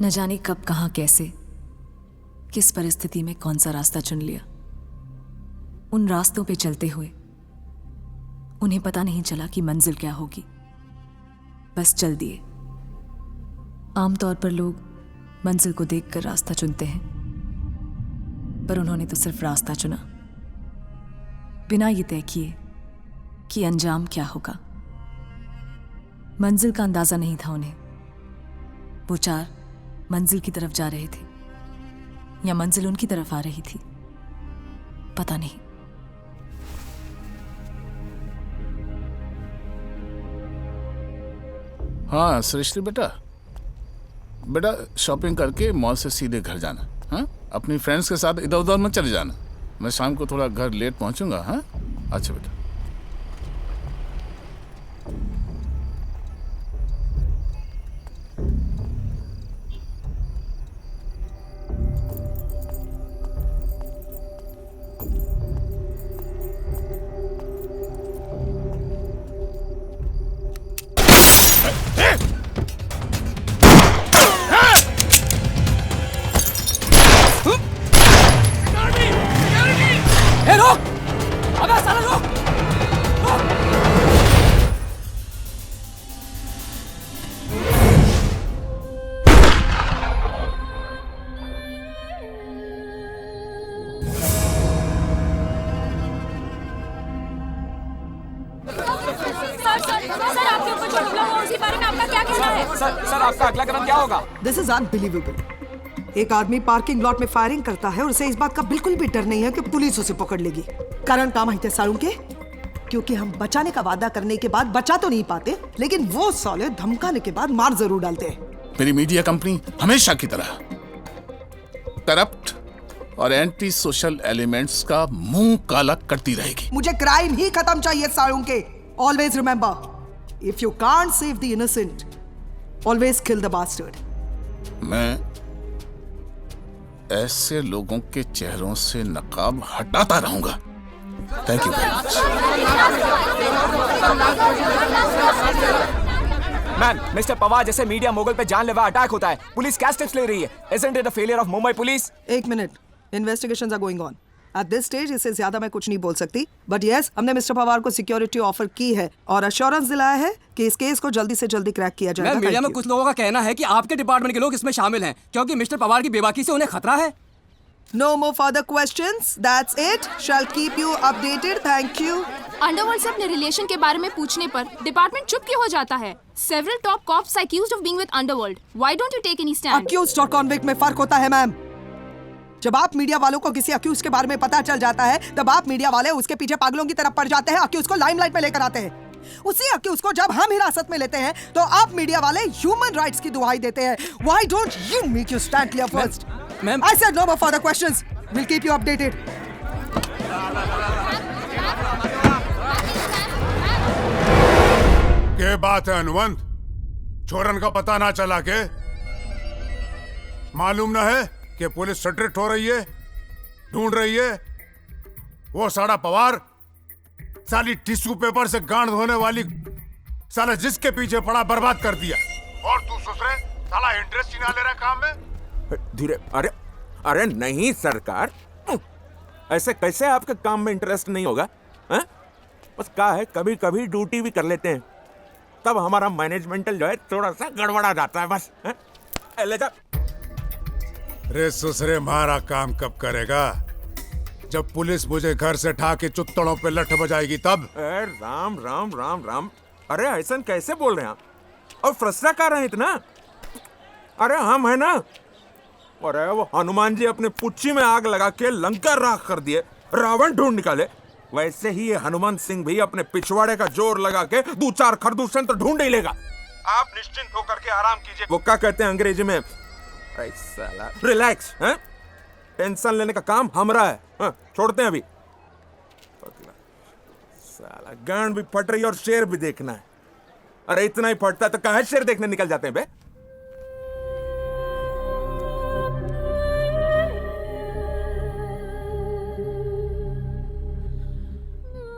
न जाने कब, कहां, कैसे, किस परिस्थिति में कौन सा रास्ता चुन लिया। उन रास्तों पे चलते हुए उन्हें पता नहीं चला कि मंजिल क्या होगी, बस चल दिए। आमतौर पर लोग मंजिल को देखकर रास्ता चुनते हैं, पर उन्होंने तो सिर्फ रास्ता चुना, बिना ये तय किए कि अंजाम क्या होगा। मंजिल का अंदाजा नहीं था उन्हें। वो चार मंजिल की तरफ जा रहे थे या मंजिल उनकी तरफ आ रही थी, पता नहीं। हाँ सृष्टि बेटा, बेटा शॉपिंग करके मॉल से सीधे घर जाना। हाँ, अपनी फ्रेंड्स के साथ इधर उधर मत चले जाना। मैं शाम को थोड़ा घर लेट पहुंचूंगा। हाँ अच्छा बेटा। सर आपका अगला कदम क्या होगा? This is unbelievable. एक आदमी पार्किंग लॉट में फायरिंग करता है और उसे इस बात का बिल्कुल भी डर नहीं है कि पुलिस उसे पकड़ लेगी। कारण काम है सालू के, क्योंकि हम बचाने का वादा करने के बाद बचा तो नहीं पाते, लेकिन वो साले धमकाने के बाद मार जरूर डालते हैं। मेरी मीडिया कंपनी हमेशा की तरह करप्ट और एंटी सोशल एलिमेंट्स का मुंह काला करती रहेगी। मुझे क्राइम ही खत्म चाहिए सालू के। Always remember, if you can't save the innocent, always kill the bastard. मैं ऐसे लोगों के चेहरों से नकाब हटाता रहूंगा। Thank you very much. Ma'am, mister Pawar जैसे मीडिया मोगल पे जानलेवा अटैक होता है, पुलिस क्या स्टेप्स ले रही है? Isn't it a failure of Mumbai police? एक minute, investigations are going on. At this stage इससे ज्यादा मैं कुछ नहीं बोल सकती, बट यस, हमने मिस्टर पवार को सिक्योरिटी ऑफर की है और अश्योरेंस दिलाया है कि इस केस को जल्दी से जल्दी क्रैक किया जाएगा। मीडिया में कुछ लोगों का कहना है कि आपके डिपार्टमेंट के लोग इसमें शामिल हैं, क्योंकि मिस्टर पवार की बेबाकी से उन्हें खतरा है। No more further questions. That's it. Shall keep you updated. Thank you. Underworld से अपने रिलेशन के बारे में पूछने पर डिपार्टमेंट चुप क्यों हो जाता है? Several top cops accused of being with Underworld. Why don't you take any stand? Accused और convict में फर्क होता है मैम। जब आप मीडिया वालों को किसी अक्यूज के बारे में पता चल जाता है, तब आप मीडिया वाले उसके पीछे पागलों की तरफ पड़ जाते हैं, अक्यूज को लाइमलाइट में लेकर आते हैं। उसी अक्यूज को जब हम हिरासत में लेते हैं, तो आप मीडिया वाले ह्यूमन राइट्स की दुहाई देते हैं। Why don't you make you stand clear first? Ma'am, I said no more further questions. We'll keep you updated. क्या बात है अनुवंत? छोरन का पता ना चला के? मालूम ना है कि पुलिस सट्रेट हो रही है, ढूंढ रही है? वो साड़ा पवार साली टिश्यू पेपर से गांड धोने वाली साला जिसके पीछे पड़ा बर्बाद कर दिया। और तू ससुरे साला इंटरेस्ट ही ना ले रहा काम में। धीरे, अरे नहीं सरकार, ऐसे कैसे आपके काम में इंटरेस्ट नहीं होगा? है? बस क्या है, कभी कभी ड्यूटी भी कर लेते हैं, तब हमारा मैनेजमेंटल जो है थोड़ा सा गड़बड़ा जाता है बस। है? ले जा। रे ससुरे हमारा काम कब करेगा? जब पुलिस मुझे घर से ठा के चुत्तड़ों पे लठ बजाएगी तब। राम राम राम राम, अरे ऐसा कैसे बोल रहे हैं आप? और फ्रस्ट्रेट कर रहे हैं इतना? अरे हम है ना, अरे वो हनुमान जी अपने पुच्छी में आग लगा के लंका राख कर दिए, रावण ढूंढ निकाले, वैसे ही ये हनुमान सिंह भी अपने पिछवाड़े का जोर लगा के दो चार खरदूषण तो ढूंढ ही लेगा। आप निश्चिंत होकर के आराम कीजिए। वो क्या कहते हैं अंग्रेजी में, साला रिलैक्स। हैं? टेंशन लेने का काम हमारा है। हाँ, छोड़ते हैं अभी। साला गांड भी फट रही और शेर भी देखना है। अरे इतना ही फटता है तो कहाँ शेर देखने निकल जाते हैं बे?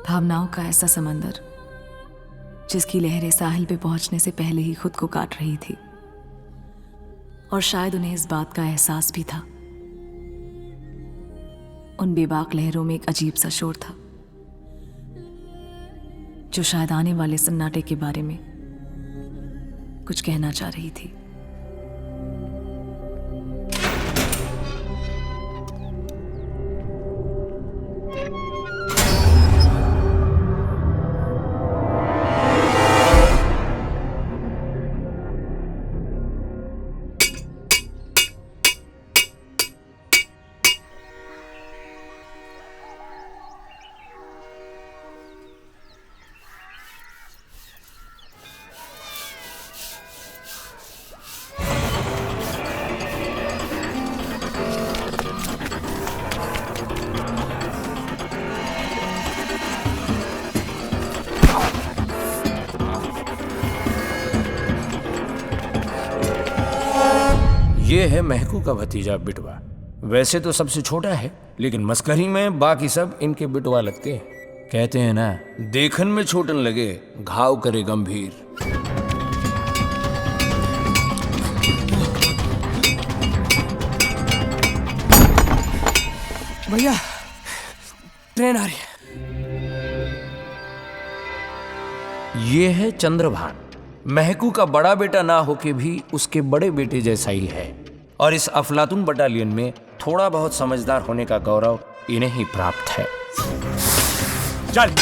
भावनाओं का ऐसा समंदर जिसकी लहरें साहिल पे पहुंचने से पहले ही खुद को काट रही थी। और शायद उन्हें इस बात का एहसास भी था। उन बेबाक लहरों में एक अजीब सा शोर था जो शायद आने वाले सन्नाटे के बारे में कुछ कहना चाह रही थी। ये है महकू का भतीजा बिटवा। वैसे तो सबसे छोटा है, लेकिन मस्करी में बाकी सब इनके बिटवा लगते हैं। कहते हैं ना, देखन में छोटन लगे घाव करे गंभीर। भैया ट्रेन आ रही है। ये है चंद्रभान। महकू का बड़ा बेटा ना होके भी उसके बड़े बेटे जैसा ही है, और इस अफलातून बटालियन में थोड़ा बहुत समझदार होने का गौरव इन्हें ही प्राप्त है। चल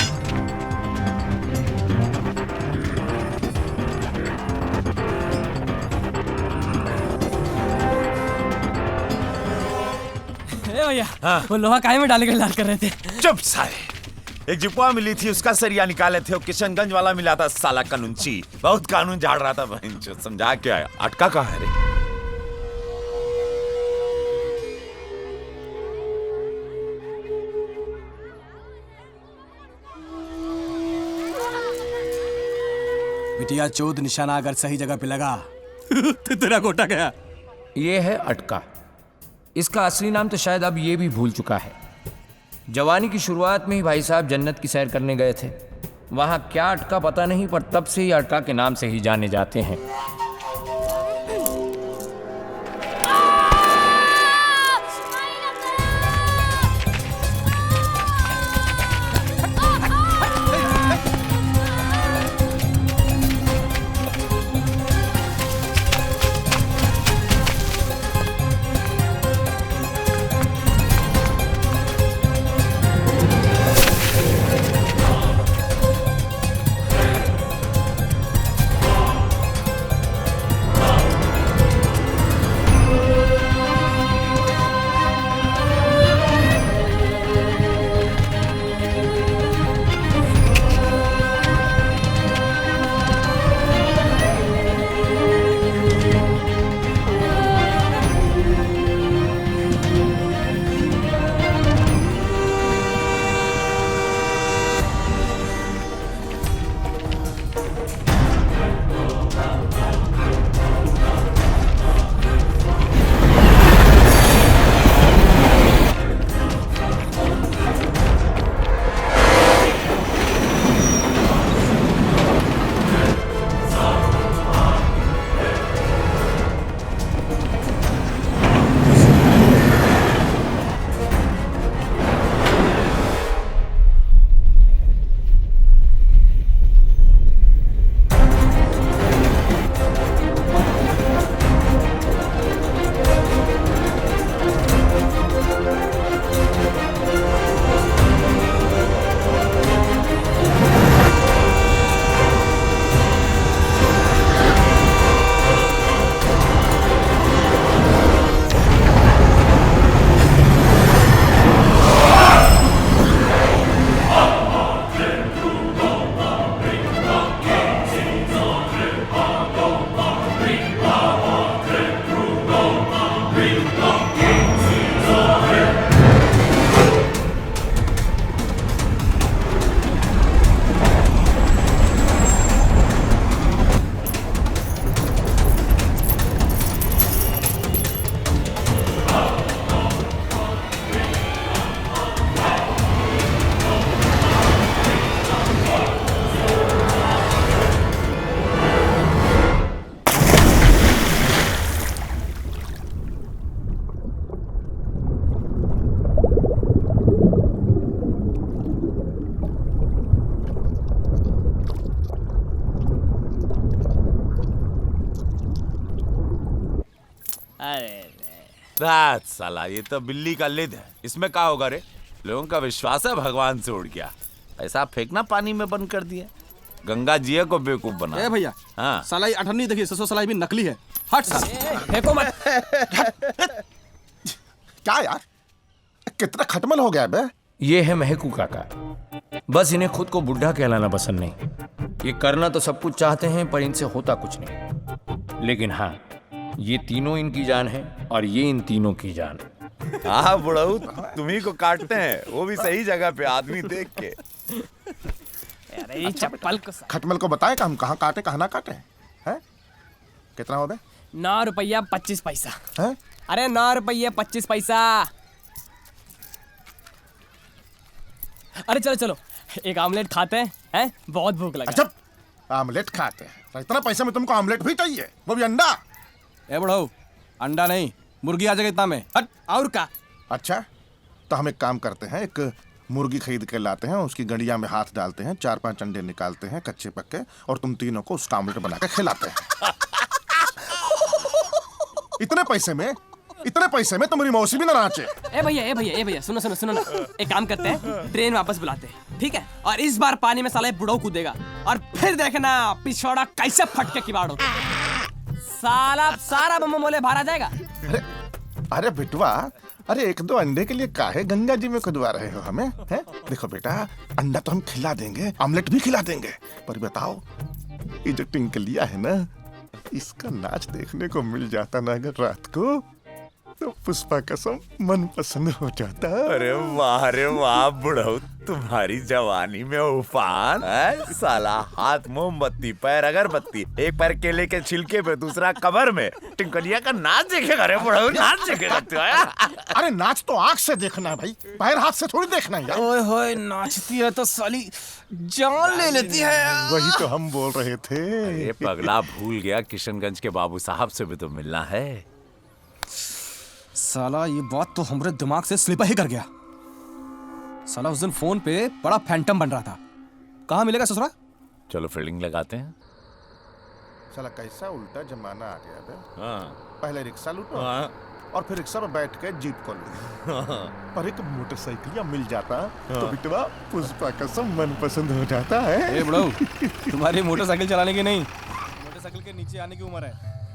भैया वो लोहा काहे में डाले के लाल कर रहे थे? चुप साले। एक जिपुआ मिली थी, उसका सरिया निकाले थे। और किशनगंज वाला मिला था साला कानूनची, बहुत कानून झाड़ रहा था। समझा के आया। अटका कहाँ है रे? बिटिया चौथ निशाना अगर सही जगह पे लगा तो तेरा गोटा गया। ये है अटका। इसका असली नाम तो शायद अब ये भी भूल चुका है। जवानी की शुरुआत में ही भाई साहब जन्नत की सैर करने गए थे। वहाँ क्या अटका पता नहीं, पर तब से ही अटका के नाम से ही जाने जाते हैं। That's साला, ये तो बिल्ली का लिद है। इसमें क्या होगा रे? लोगों का विश्वास है भगवान से उड़ गया। ऐसा फेंकना पानी में बंद कर दिया। गंगा जी को बेवकूफ बना। ए भैया, हाँ। सलाई अठन्नी देखिए, ससो सलाई भी नकली है। हट साला, फेंको मत। क्या यार, कितना खटमल हो गया बे? ये है महकू काका। बस इन्हें खुद को बुढ़ा कहलाना पसंद नहीं। ये करना तो सब कुछ चाहते हैं पर इनसे होता कुछ नहीं। लेकिन हाँ, ये तीनों इनकी जान है और ये इन तीनों की जान। हाँ बुढ़ऊ, तुम्ही को काटते हैं, वो भी सही जगह पे, आदमी देख के। अरे चप्पल को खटमल को बताए कि हम कहाँ काटे कहाँ ना काटे हैं? कितना हो बे? 9 रुपया 25 पैसा। हैं? अरे 9 रुपया 25 पैसा। अरे चलो चलो, एक आमलेट खाते हैं, बहुत भूख लगा। अच्छा, आमलेट खाते हैं तो इतना पैसे में तुमको आमलेट भी चाहिए, वो भी अंडा? ए बड़ो, अंडा नहीं, मुर्गी आ जाएगी इतना में। हट। और का? अच्छा, तो हम एक काम करते हैं, एक मुर्गी खरीद के लाते हैं, उसकी गड़िया में हाथ डालते हैं, 4-5 अंडे निकालते हैं कच्चे पक्के, और तुम तीनों को उसका आमलेट बना के खिलाते हैं। इतने पैसे में तुम्हारी मौसी भी ना नाचे। ए भैया सुनो ना, एक काम करते हैं, ट्रेन वापस बुलाते हैं, ठीक है? और इस बार पानी में साला बुढ़ऊ कूदेगा और फिर देखना पिछोड़ा कैसे फटके किबाड़ होता है। साला सारा बम मोले बाहर आ जाएगा। अरे बिटवा, अरे 1-2 अंडे के लिए काहे गंगा जी में खुदवा रहे हो हमें? हैं? देखो बेटा, अंडा तो हम खिला देंगे, आमलेट भी खिला देंगे, पर बताओ, ये जो टिंकलिया है ना, इसका नाच देखने को मिल जाता ना अगर रात को, तो पुष्पा कसम मन पसंद हो जाता। अरे वाह बुढ़ऊ, तुम्हारी जवानी में उफान है साला। हाथ मोमबत्ती, पैर अगरबत्ती, एक पैर केले के छिलके पे, दूसरा कमर में। टिंकलिया का नाच देखेगा रे बुढ़ऊ, नाच देखेगा तू? अरे नाच तो आंख से देखना है भाई, पैर हाथ से थोड़ी देखना है यार। ओए होए, नाचती है तो साली जान ले लेती है। वही तो हम बोल रहे थे। ये पगला भूल गया, किशनगंज के बाबू साहब से भी तो मिलना है। साला ये बात तो हमारे दिमाग से स्लिप ही कर गया। साला उस दिन फोन पे बड़ा फैंटम बन रहा था। कहाँ मिलेगा ससुरा? चलो फील्डिंग लगाते हैं। साला कैसा उल्टा जमाना आ गया बे। हाँ। पहले रिक्शा लूटो, हाँ। और फिर रिक्शा में बैठ के जीप को लो, और एक मोटरसाइकिल मिल जाता तो बिटवा पुष्पा कसम मन पसंद हो जाता है। ए बड़ो, तुम्हारी मोटरसाइकिल चलाने की नहीं, मोटरसाइकिल के नीचे आने की उम्र है।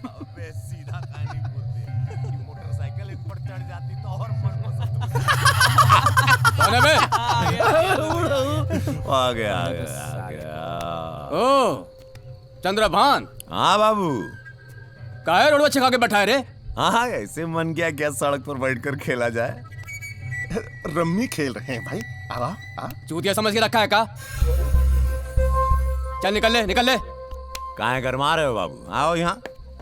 अबे सीधा कहानी बोलते हैं कि मोटरसाइकिल एक पर चढ़ जाती तो और मन पसंद। आ गया। ओ चंद्रभान। हाँ बाबू। काहे रोडवा छिका के बैठा है रे? हाँ, ऐसे मन किया क्या सड़क पर बैठकर खेला जाए। रम्मी खेल रहे हैं भाई। आ चूतिया समझ के रखा है का? चल निकल ले। काहे गरमा रहे हो बाबू? आओ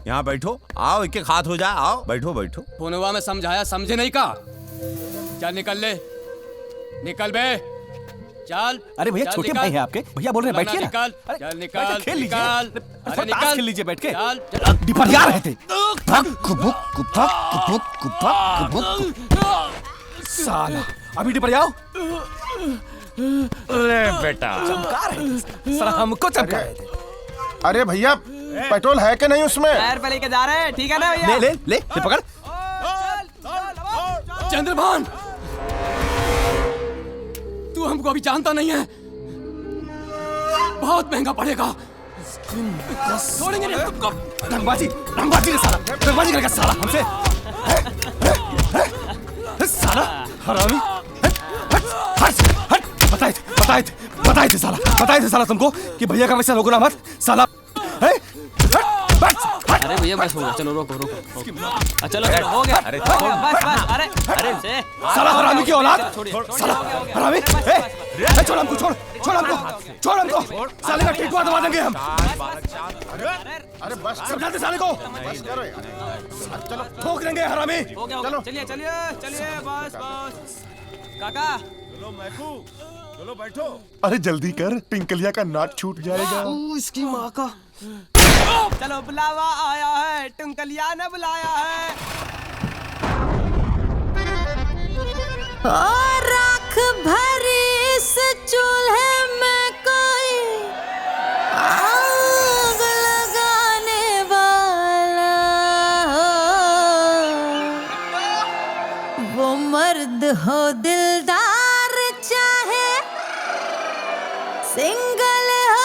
यहाँ बैठो। आओ, एक एक हाथ हो जाए। आओ बैठो। फोनवा में समझाया, समझे नहीं का? चल निकल बे, चल। अरे भैया, छोटे भाई हैं आपके, भैया बोल रहे हैं बैठिए ना। निकल, खेल लीजिए। अरे ताश खेल लीजिए बैठ के। डिपरिया रहे थे। साला अभी डिपरियाओ। ले बेटा, चमका रहे साला, हमको चमका रहे थे। अरे भैया, पेट्रोल है कि नहीं उसमें? पैर पे लेके जा रहे हैं, ठीक है ना भैया? ले पकड़। चंद्रभान, तू हमको अभी जानता नहीं है, बहुत महंगा पड़ेगा। छोड़ेंगे नहीं तुमको। रंगबाजी करेगा साला हमसे। साला हरामी। बताए थे साला तुमको कि भैया का वैसा रोकना मत साला। अरे भैया बस हो गया, चलो रोको। चलो हो गया। अरे बस। अरे साला हरामी की औलाद। साला हरामी। छोड़ हमको। साले का टिकवा दबा देंगे हम। अरे बस समझाते साले को। बस करो यार। चलो ठोक देंगे हरामी। चलो चलिए बस। काका चलो मैकू, चलो बैठो। अरे जल्दी कर, टिंकलिया का नाट छूट जाएगा। इसकी माँ का। चलो बुलावा आया है, टुंकलिया ने बुलाया है। और राख भरी इस चूल्हे में कोई आग लगाने वाला हो। हो दिलदार चाहे सिंगल हो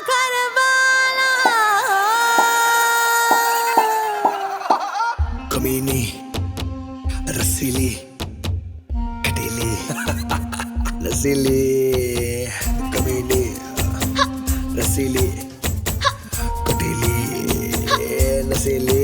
घरवाला। कमीनी रसीली कटीली रसीली कमीनी रसीली कटीली नसीली।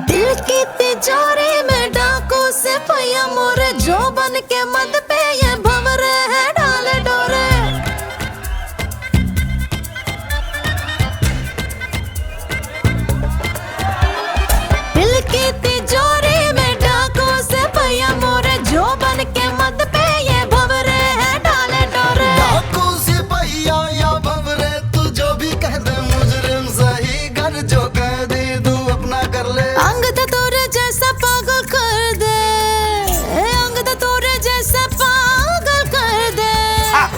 दिल की तिजोरी में डाकू से पैया मोरे, जो बन के मद पे ये भंवरे है डाले डोरे। दिल की तिजोरी में डाकू से पैया मोरे, जो बन के मद पे ये भंवरे है डाले डोरे। डाकू सिपहिया या भंवरे तू जो भी कह दे, मुजरिम सही घर जो कह दे तू अपना कर ले। अंग तोरे जैसा पागल कर दे, अंग तोरे जैसा पागल कर दे।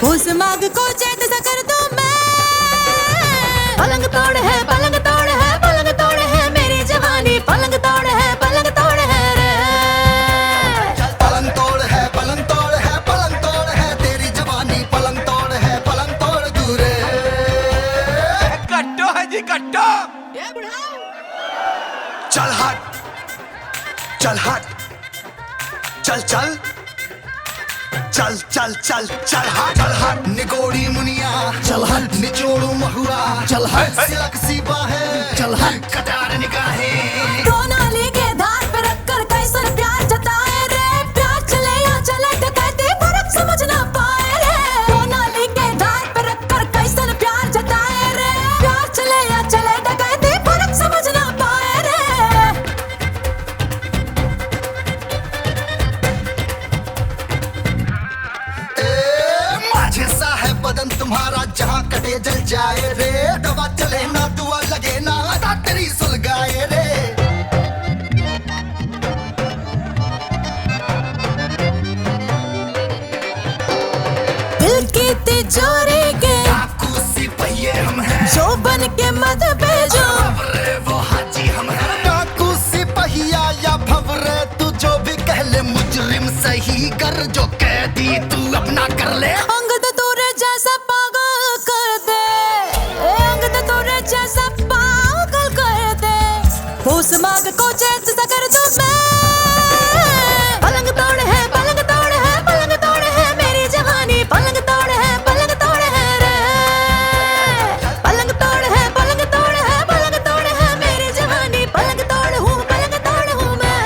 उस मांग को चैत सा कर दूं मैं। पलंग तोड़ है पलंग तोड़ है पलंग तोड़ है मेरी जवानी, पलंग तोड़ है पलंग तोड़ है रे। पलंग तोड़ है पलंग तोड़ है पलंग तोड़ है तेरी जवानी, पलंग तोड़ है पलंग तोड़ तू रे। कट्टो है जी कट्टो। चल हट चल हट चल चल चल चल चल चल हट चल हट। निगोड़ी मुनिया चल हट, निचोड़ू महुआ चल हट, सिलक सी बाहें चल हट, कटार निगाहें। दो नाली के धार पे रखकर कैसन प्यार जताए रे। प्यार चले या चले डकैती फर्क समझ ना पाए रे। दो नाली के धार पे रखकर कैसन प्यार जताए रे। प्यार चले या चले डकैती फर्क समझ ना पाए रे। माझे सा है बदन तुम्हारा जहाँ कटे जल जाए रे। दवा चले ना दुआ लगे ना अदा तेरी सुलगाए रे। दिल की तिजोरी के डाकू सिपहिये हम हैं, जो बन के मद भेजो। भंवरे वो हाजी हम हैं। डाकू सिपहिया या भंवरे तू जो भी कह ले, मुजरिम सही कर जो कह दी तू अपना कर ले। अंग तोरे जैसा पागल कर दे, अंग तोरे जैसा पागल कर दे। उस मांग को चैत सा कर दूं मैं। पलंग तोड़ है पलंग तोड़ है पलंग तोड़ है मेरी जवानी, पलंग तोड़ है रे। पलंग तोड़ है पलंग तोड़ है पलंग तोड़ है मेरी जवानी, पलंग तोड़ हूँ मैं।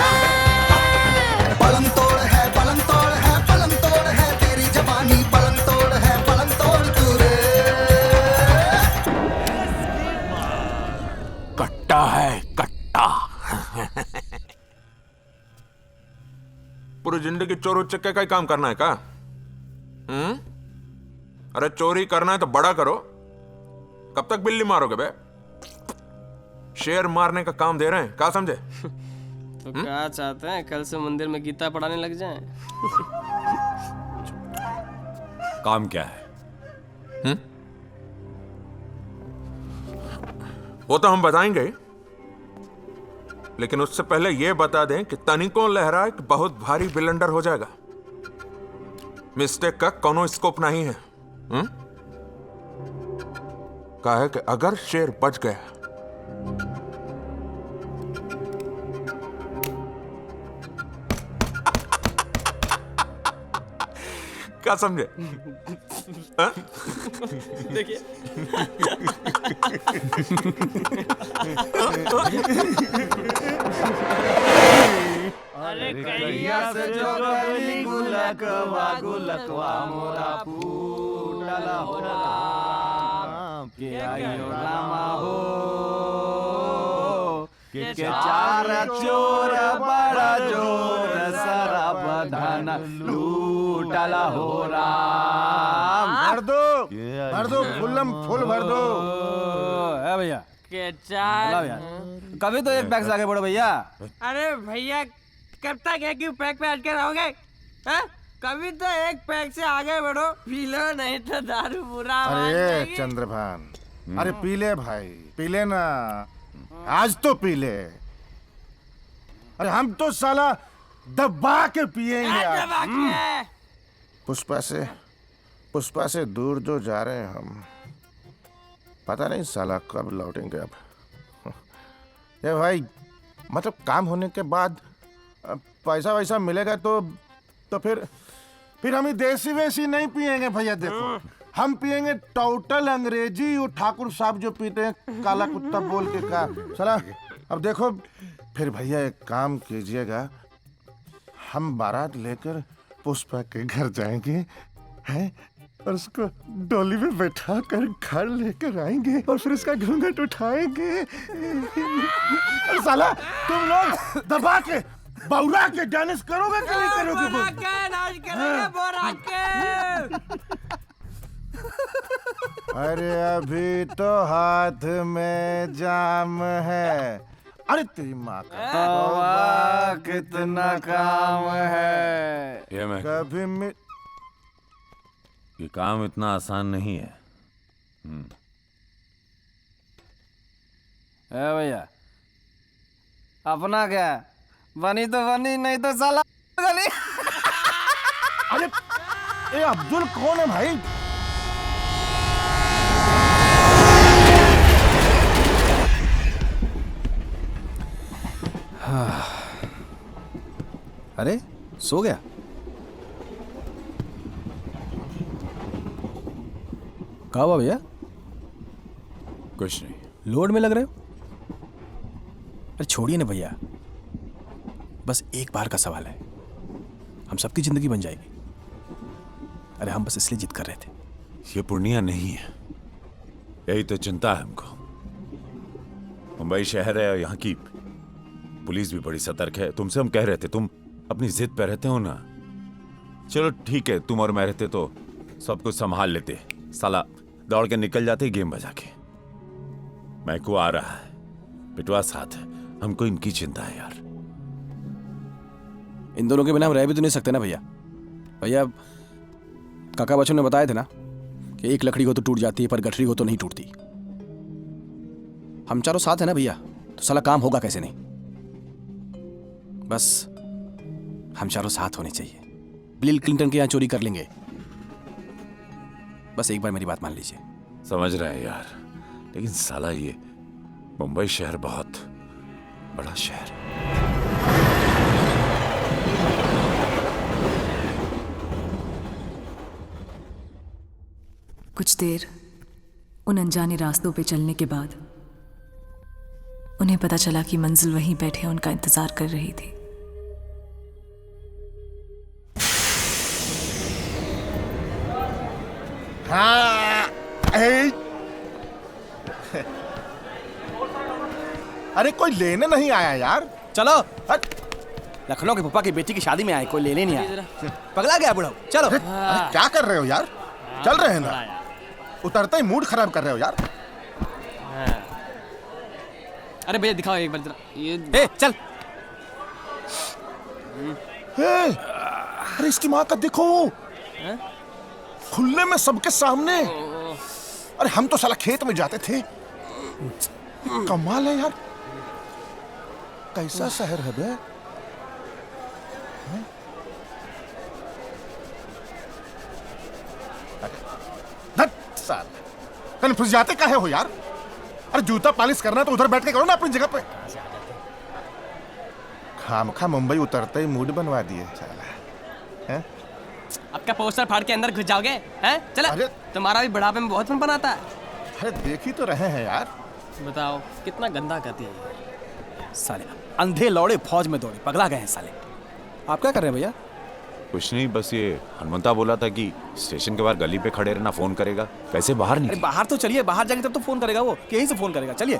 पलंग तोड़ है पलंग तोड़ है पलंग तोड़ है तेरी जवानी, पलंग तोड़ है पलंग तोड़ तू रे। कट्टा है कट्टा। पूरी जिंदगी चोर उचक्के का ही काम करना है का? अरे चोरी करना है तो बड़ा करो, कब तक बिल्ली मारोगे बे? शेर मारने का काम दे रहे हैं, क्या समझे? तो क्या चाहते हैं कल से मंदिर में गीता पढ़ाने लग जाएं? काम क्या है? वो तो हम बताएंगे ही, लेकिन उससे पहले ये बता दें कि तनिको लहरा एक बहुत भारी बिलंडर हो जाएगा। मिस्टेक का कोनो स्कोप नहीं है। कहा है कि अगर शेर बच गया क्या समझे? देखिए अरे कहिया से जो गली गुलकवा मोरा फूटला हो राम के आयो रामा हो के चार चोर बड़ा जोर सारा बधाना लूटला हो राम। भर दो फुल्लम फुल भर दो। है भैया के चार यार कभी तो एक बैग से आगे बढ़ो भैया। अरे भैया कब तक एक ही पैक पे अटके रहोगे? हैं? कभी तो एक पैक से आगे बढ़ो, पी लो, नहीं तो दारू बुरा मान अरे जाएगी। चंद्रभान, अरे पी ले भाई, पी ले ना, आज तो पी ले। अरे हम तो साला दबा के पिएंगे आज। पुष्पा से दूर जो जा रहे हैं हम, पता नहीं साला कब लौटेंगे अब। ये भाई मतलब काम होने के बाद पैसा वैसा मिलेगा तो फिर हम देसी वेसी नहीं पिएंगे भैया। देखो हम पिएंगे टोटल अंग्रेजी, वो ठाकुर साहब जो पीते हैं काला कुत्ता बोल के का साला। अब देखो फिर भैया एक काम कीजिएगा, हम बारात लेकर पुष्पा के घर जाएंगे हैं और उसको डोली में बैठा कर घर लेकर आएंगे और फिर उसका घूंघट उठाएंगे। और साला तुम लोग दबा के बौरा के डांस करोगे कि नहीं करोगे? अरे अभी तो हाथ में जाम है। अरे तेरी माँ का कितना काम है। ये मैं कभी ये काम इतना आसान नहीं है। भैया अपना क्या बनी तो बनी, नहीं तो साला गली। अरे ये अब्दुल कौन है भाई? अरे सो गया? कहा हुआ भैया? कुछ नहीं। लोड में लग रहे हो? अरे छोड़िए ना भैया, बस एक बार का सवाल है, हम सबकी जिंदगी बन जाएगी। अरे हम बस इसलिए जिद कर रहे थे। ये पूर्णिया नहीं है, यही तो चिंता है हमको। मुंबई शहर है और यहाँ की पुलिस भी बड़ी सतर्क है। तुमसे हम कह रहे थे, तुम अपनी जिद पे रहते हो ना। चलो ठीक है, तुम और मैं रहते तो सब कुछ संभाल लेते। साला दौड़ के निकल जाते गेम बजा के। मैकू आ रहा है, पिटवा साथ है, हमको इनकी चिंता है यार। इन दोनों के बिना हम रह भी तो नहीं सकते ना भैया। भैया काका बच्चों ने बताए थे ना कि एक लकड़ी हो तो टूट जाती है पर गठरी हो तो नहीं टूटती। हम चारों साथ है ना भैया, तो साला काम होगा कैसे नहीं। बस हम चारों साथ होने चाहिए। बिल क्लिंटन के यहाँ चोरी कर लेंगे, बस एक बार मेरी बात मान लीजिए। समझ रहे हैं यार, लेकिन साला ये मुंबई शहर बहुत बड़ा शहर है। कुछ देर उन अनजाने रास्तों पे चलने के बाद उन्हें पता चला कि मंजिल वहीं बैठे उनका इंतजार कर रही थी। हाँ, अरे कोई लेने नहीं आया यार। चलो लखनऊ के पप्पा की बेटी की शादी में आए, कोई लेने नहीं आया। पगला गया बुढ़ा। चलो। अरे क्या कर रहे हो यार? चल रहे हैं ना, उतरते ही मूड खराब कर रहे हो यार। अरे भैया दिखाओ एक बार जरा ये। चल। अरे इसकी माँ का देखो, खुले में सबके सामने। अरे हम तो साला खेत में जाते थे। कमाल है यार, कैसा शहर है बे। कन्फ्यूज जाते काहे हो यार? अरे जूता पॉलिश करना तो उधर बैठ के करो ना अपनी जगह पे। खामखा मुंबई उतरते ही मूड बनवा दिए साला। हैं? आपका पोस्टर फाड़ के अंदर घुस जाओगे हैं? चलो, तुम्हारा भी बुढ़ापे में बहुत मन बनाता है। अरे देख ही तो रहे हैं यार। बताओ कितना गंदा करती है साले अंधे लौड़े फौज में दौड़े, पगला गए हैं साले। आप क्या कर रहे हैं भैया? कुछ नहीं, बस ये हनुमंता बोला था कि स्टेशन के बाहर गली पे खड़े रहना, फोन करेगा। कैसे बाहर नहीं? अरे बाहर तो चलिए, बाहर जाएंगे तब तो फोन करेगा वो, यहीं से फोन करेगा। चलिए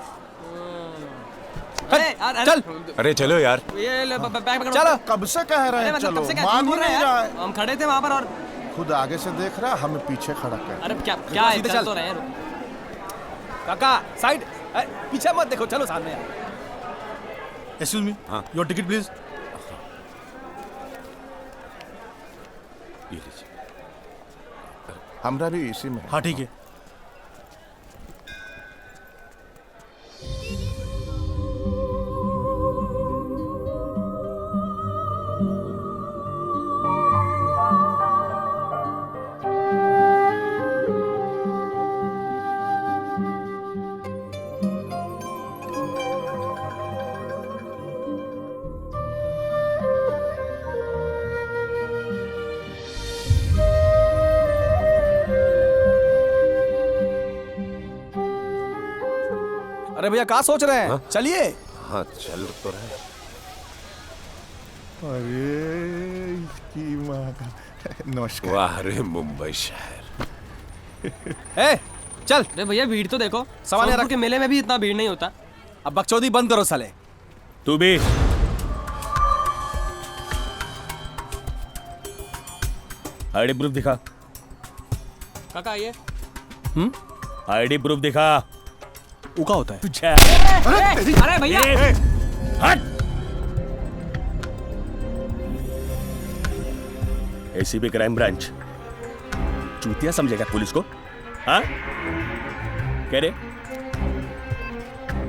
चल। अरे चलो यार। ये ले बैग पकड़ो। चलो, कब से कह रहे हैं चलो, मान ही नहीं रहा है। हम खड़े थे वहां पर और खुद आगे से देख रहा, हमें पीछे खड़ा कर। अरे क्या है, चल तो रहे हैं। काका साइड, पीछे मत देखो, चलो सामने। Excuse me, your ticket please. ये लीजिए। हमरा भी इसी में। हाँ ठीक है। अरे भैया क्या सोच रहे हैं? चलिए। हाँ चल तो रहे। अरे इसकी माँ का नमस्कार। वाह रे मुंबई शहर। ए, चल। अरे भैया भीड़ तो देखो, सोनपुर के मेले में भी इतना भीड़ नहीं होता। अब बकचोदी बंद करो साले। तू भी। आईडी प्रूफ दिखा। काका ये। आईडी प्रूफ दिखा। वो क्या होता है? अरे भैया हट। एसीपी क्राइम ब्रांच चूतिया समझेगा पुलिस को? हाँ कह रहे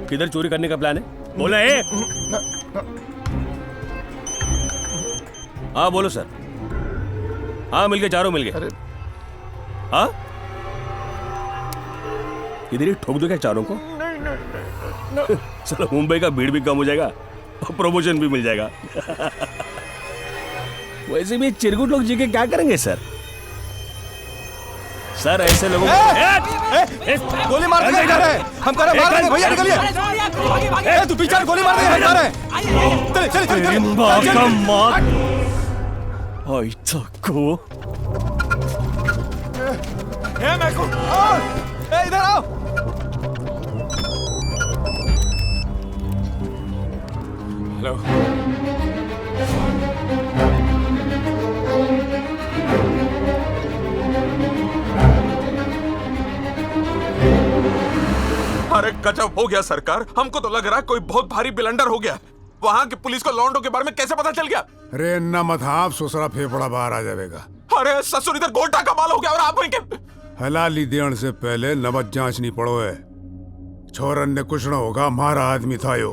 किधर चोरी करने का प्लान है? बोला है? हाँ बोलो सर। हाँ मिल गए, चारों मिल गए। हाँ इधर ही ठोक दो क्या चारों को? चलो मुंबई का भीड़ भी कम हो जाएगा और प्रमोशन भी मिल जाएगा। वैसे भी चिरकुट लोग जी के क्या करेंगे सर? सर ऐसे लोगों को गोली मार देंगे इधर है। हम कर रहे मार देंगे भैया, निकलिए। तू पीछे गोली मार देंगे, हम कर रहे। चल चल चल। इधर आओ। हेलो। अरे गजब हो गया सरकार, हमको तो लग रहा है कोई बहुत भारी ब्लंडर हो गया। वहाँ की पुलिस को लॉन्डो के बारे में कैसे पता चल गया? अरे न मत हाँ, ससुरा फेफड़ा बाहर आ जाएगा। अरे ससुर इधर गोटा का माल हो गया और आप वहीं के। हलाली देने से पहले नमक जांच नहीं पड़ो है। छोरन ने कुछ न होगा, हमारा आदमी था यो।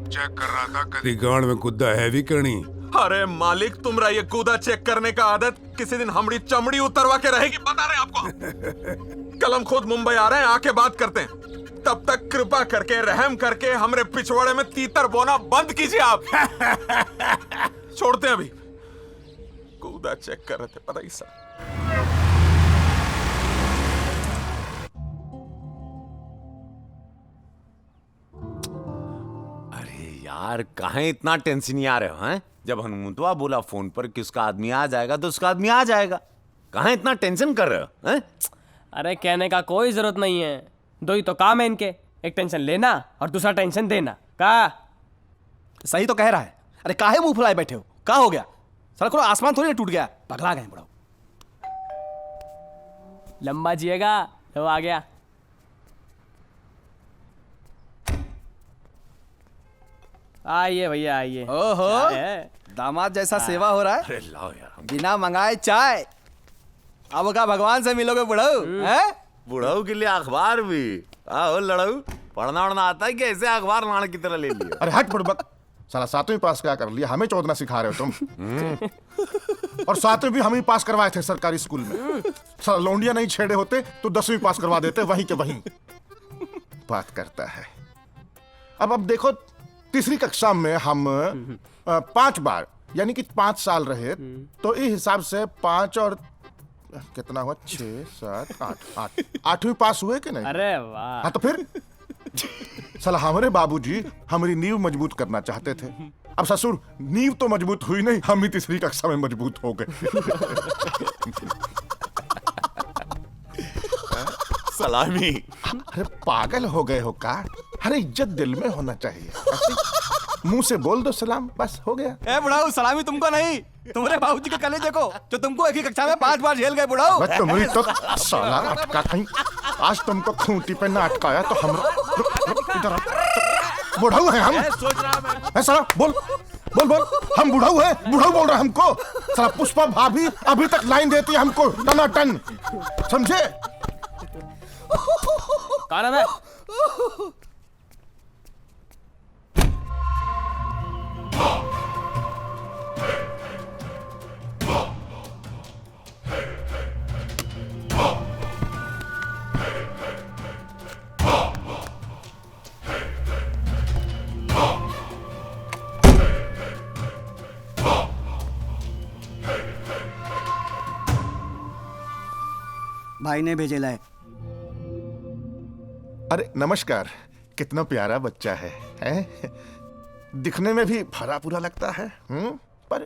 चेक कर रहा था कभी गांड में गुद्दा है भी करनी। अरे मालिक, तुम्हारा ये कूदा चेक करने का आदत किसी दिन हमारी चमड़ी उतरवा के रहेगी, बता रहे आपको। कल हम खुद मुंबई आ रहे हैं, आके बात करते हैं। तब तक कृपा करके रहम करके हमरे पिछवाड़े में तीतर बोना बंद कीजिए आप। छोड़ते हैं अभी। कूदा चेक कर रहे थे, पता ही सर। यार कहाँ इतना टेंशन आ रहे हो हैं? जब हनुमंतवा बोला फोन पर कि उसका आदमी आ जाएगा तो उसका आदमी आ जाएगा। कहाँ इतना टेंशन कर रहे हो हैं? अरे कहने का कोई जरूरत नहीं है, दो ही तो काम है इनके, एक टेंशन लेना और दूसरा टेंशन देना। का सही तो कह रहा है। अरे काहे मुंह फुलाए बैठे हो? क्या हो गया? साला कोई आसमान थोड़ी टूट गया, पगला गए बड़ा। लंबा जिएगा तो आ गया। आइए भैया आइए। ओहो, दामाद जैसा सेवा हो रहा है। अरे लाओ यार, बिना मंगाए चाय। अब का भगवान से मिलोगे बुढ़ऊ? हैं? बुढ़ऊ के लिए अखबार भी? आओ लड़ऊ, पढ़ना उड़ना आता है कि ऐसे अखबार लाड़ की तरह ले लिया? अरे हट बुड़बक, साला 7वीं पास क्या कर लिया? हमें चौदना सिखा रहे हो तुम। और 7वीं भी हम ही पास करवाए थे सरकारी स्कूल में। साला लौंडिया नहीं छेड़े होते तो 10वीं पास करवा देते, वहीं के वहीं। बात करता है। अब देखो, तीसरी कक्षा में हम 5 बार यानी कि 5 साल रहे, तो इस हिसाब से 5 और कितना हुआ? 6, 7, 8। 8वीं पास हुए कि नहीं? अरे वाह। हाँ तो फिर साला हमारे बाबूजी हमारी नींव मजबूत करना चाहते थे। अब ससुर नींव तो मजबूत हुई नहीं, हम ही तीसरी कक्षा में मजबूत हो गए। सलामी। अरे पागल हो गए हो का? अरे इज्जत दिल में होना चाहिए। मुंह से बोल दो सलाम, बस हो गया। ए बुढ़ाऊ, सलामी तुमको नहीं, तुम्हारे बाबूजी के कलेजे को, जो तुमको एक ही कक्षा में 5 बार झेल गए बुढ़ाऊ। तुम्हारी तो साला अटका कहीं। आज तुमको खूंटी पे ना अटकाया तो हम इधर बुढ़ाऊ है हम। सोच रहा मैं। साला बोल बोल बोल, हम बुढ़ऊ है, बुढ़ऊ बोल रहा है हमको। साला पुष्पा भाभी अभी तक लाइन देती है हमको टनाटन, समझे? कौन है मैं? भाई ने भेजेला है। अरे नमस्कार, कितना प्यारा बच्चा है, हैं? दिखने में भी भरा पूरा लगता है, पर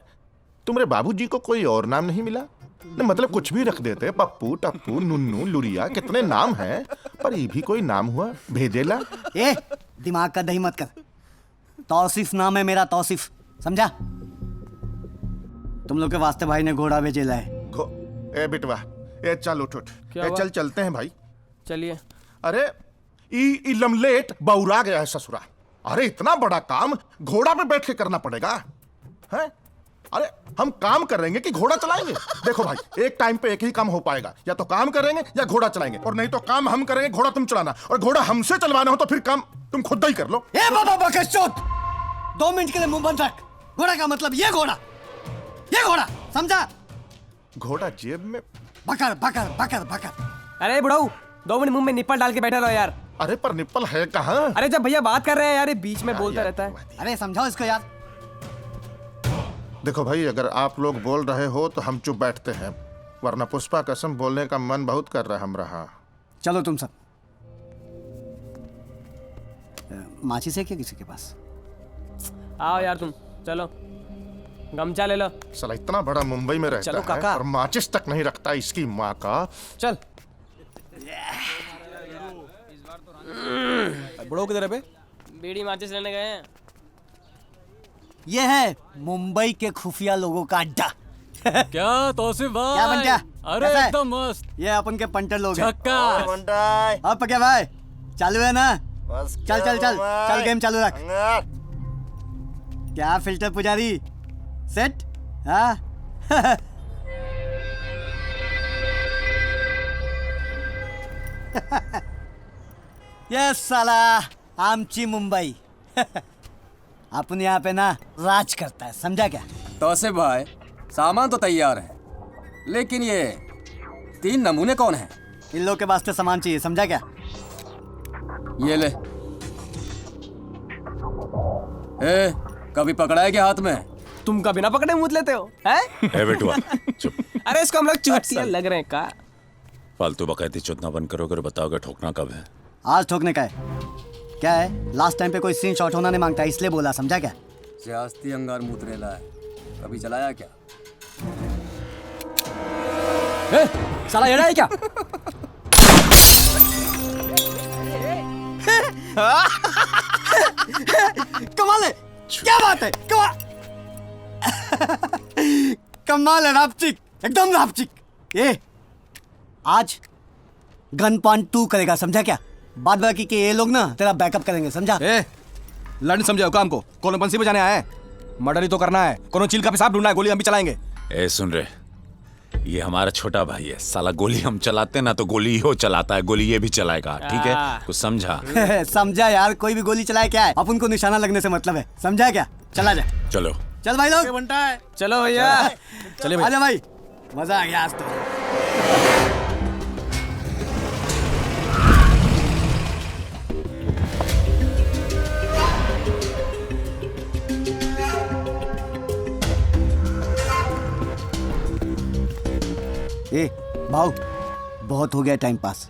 तुम्हारे बाबूजी को कोई और नाम नहीं मिला? न, मतलब कुछ भी रख देते, पप्पू, टप्पू, नुन्नू, लुरिया, कितने नाम हैं, पर ये भी कोई नाम हुआ भेजेला? ए, दिमाग का दही मत कर। तौसीफ नाम है मेरा, तौसीफ, समझा? तुम लोग के वास्ते भाई ने घोड़ा भेजेला है। ए बिटवा, ए चल उठ उठ, क्या ए हुआ? चल चलते हैं भाई। चलिए। अरे ई लमलेट बौरा गया है ससुरा। अरे इतना बड़ा काम घोड़ा पे बैठ के करना पड़ेगा, हैं? अरे हम काम करेंगे कि घोड़ा चलाएंगे? देखो भाई, एक टाइम पे एक ही काम हो पाएगा, या तो काम करेंगे या घोड़ा चलाएंगे, और नहीं तो काम हम करेंगे, घोड़ा तुम चलाना, और घोड़ा हमसे चलवाना हो तो फिर काम तुम खुद ही कर लो। ए बाबा बकचोद, 2 मिनट के लिए मुंह बंद रख। घोड़ा का मतलब ये घोड़ा, समझा? घोड़ा जेब में। बकर बकर बकर बकर। अरे बुढ़ऊ, 2 मिनट मुंह में निप्पल डाल के बैठा रहो यार। अरे पर निप्पल है कहाँ? अरे जब भैया बात कर रहे हैं यार, ये बीच में बोलता रहता है। अरे समझाओ इसको यार। देखो भाई, अगर आप लोग बोल रहे हो तो हम चुप बैठते हैं, वरना पुष्पा कसम बोलने का मन बहुत कर रहा है हमरा। चलो तुम सब। माचिस है क्या किसी के पास? आओ यार तुम, चलो गमछा ले लो। साला इतना बड़ा मुंबई में रहता चलो है काका। और माचिस तक नहीं रखता इसकी माँ का। चल। बुढ़ऊ किधर है बे? बीड़ी माचिस लेने गए हैं। ये है मुंबई के खुफिया लोगों का अड्डा। क्या तौसीफ भाई? क्या बन गया? अरे कैसा है? एकदम मस्त। ये अपन के पंटर लोग हैं। झक्कास। अब क्या भाई, चालू है ना? चल चल चल चल, गेम चालू रख। क्या फिल्टर पुजारी, सेट? हाँ। ये साला आमची मुंबई। अपन यहाँ पे ना राज करता है, समझा क्या? तौसीफ भाई, सामान तो तैयार है, लेकिन ये 3 नमूने कौन है? इन लोग के वास्ते सामान चाहिए, समझा क्या? ये ले। ए, कभी पकड़ा है क्या हाथ में? तुम कभी ना पकड़े मूत लेते हो, हैं? ए बेटुआ, चुप। अरे इसको हम लोग चूतिया लग रहे हैं का? फालतू बकैती चुतना बंद करोगे और बताओगे ठोकना कब है? आज ठोकने का है। क्या है, लास्ट टाइम पे कोई सीन शॉट होना नहीं मांगता, इसलिए बोला, समझा क्या? जास्ती अंगार मुतरेला है, कभी चलाया क्या? ए, साला येड़ा है क्या? कमाल है, क्या बात है, कमाल है रापचिक, एकदम रापचिक। ये आज गन पॉइंट 2 करेगा, समझा क्या? बाद बाकी के ये लोग ना तेरा बैकअप करेंगे, समझा? ए, लड़ने समझाओ काम को, कौन बंसी बजाने आए हैं? मर्डर ही तो करना है, कोनो चील का पेशाब ढूंढना है, गोली हम भी चलाएंगे। ए सुन रे, ये हमारा छोटा भाई है, साला गोली हम चलाते ना तो गोली हो चलाता है, गोली ये भी चलाएगा, ठीक है? कुछ समझा? समझा यार, कोई भी गोली चलाए क्या है, अपन को निशाना लगने से मतलब है, समझा क्या? चला जा। चलो चल भाई लोग, चलो भैया, चले भाई। आजा भाई, मजा आ गया आज तो। ए भाऊ, बहुत हो गया टाइम पास,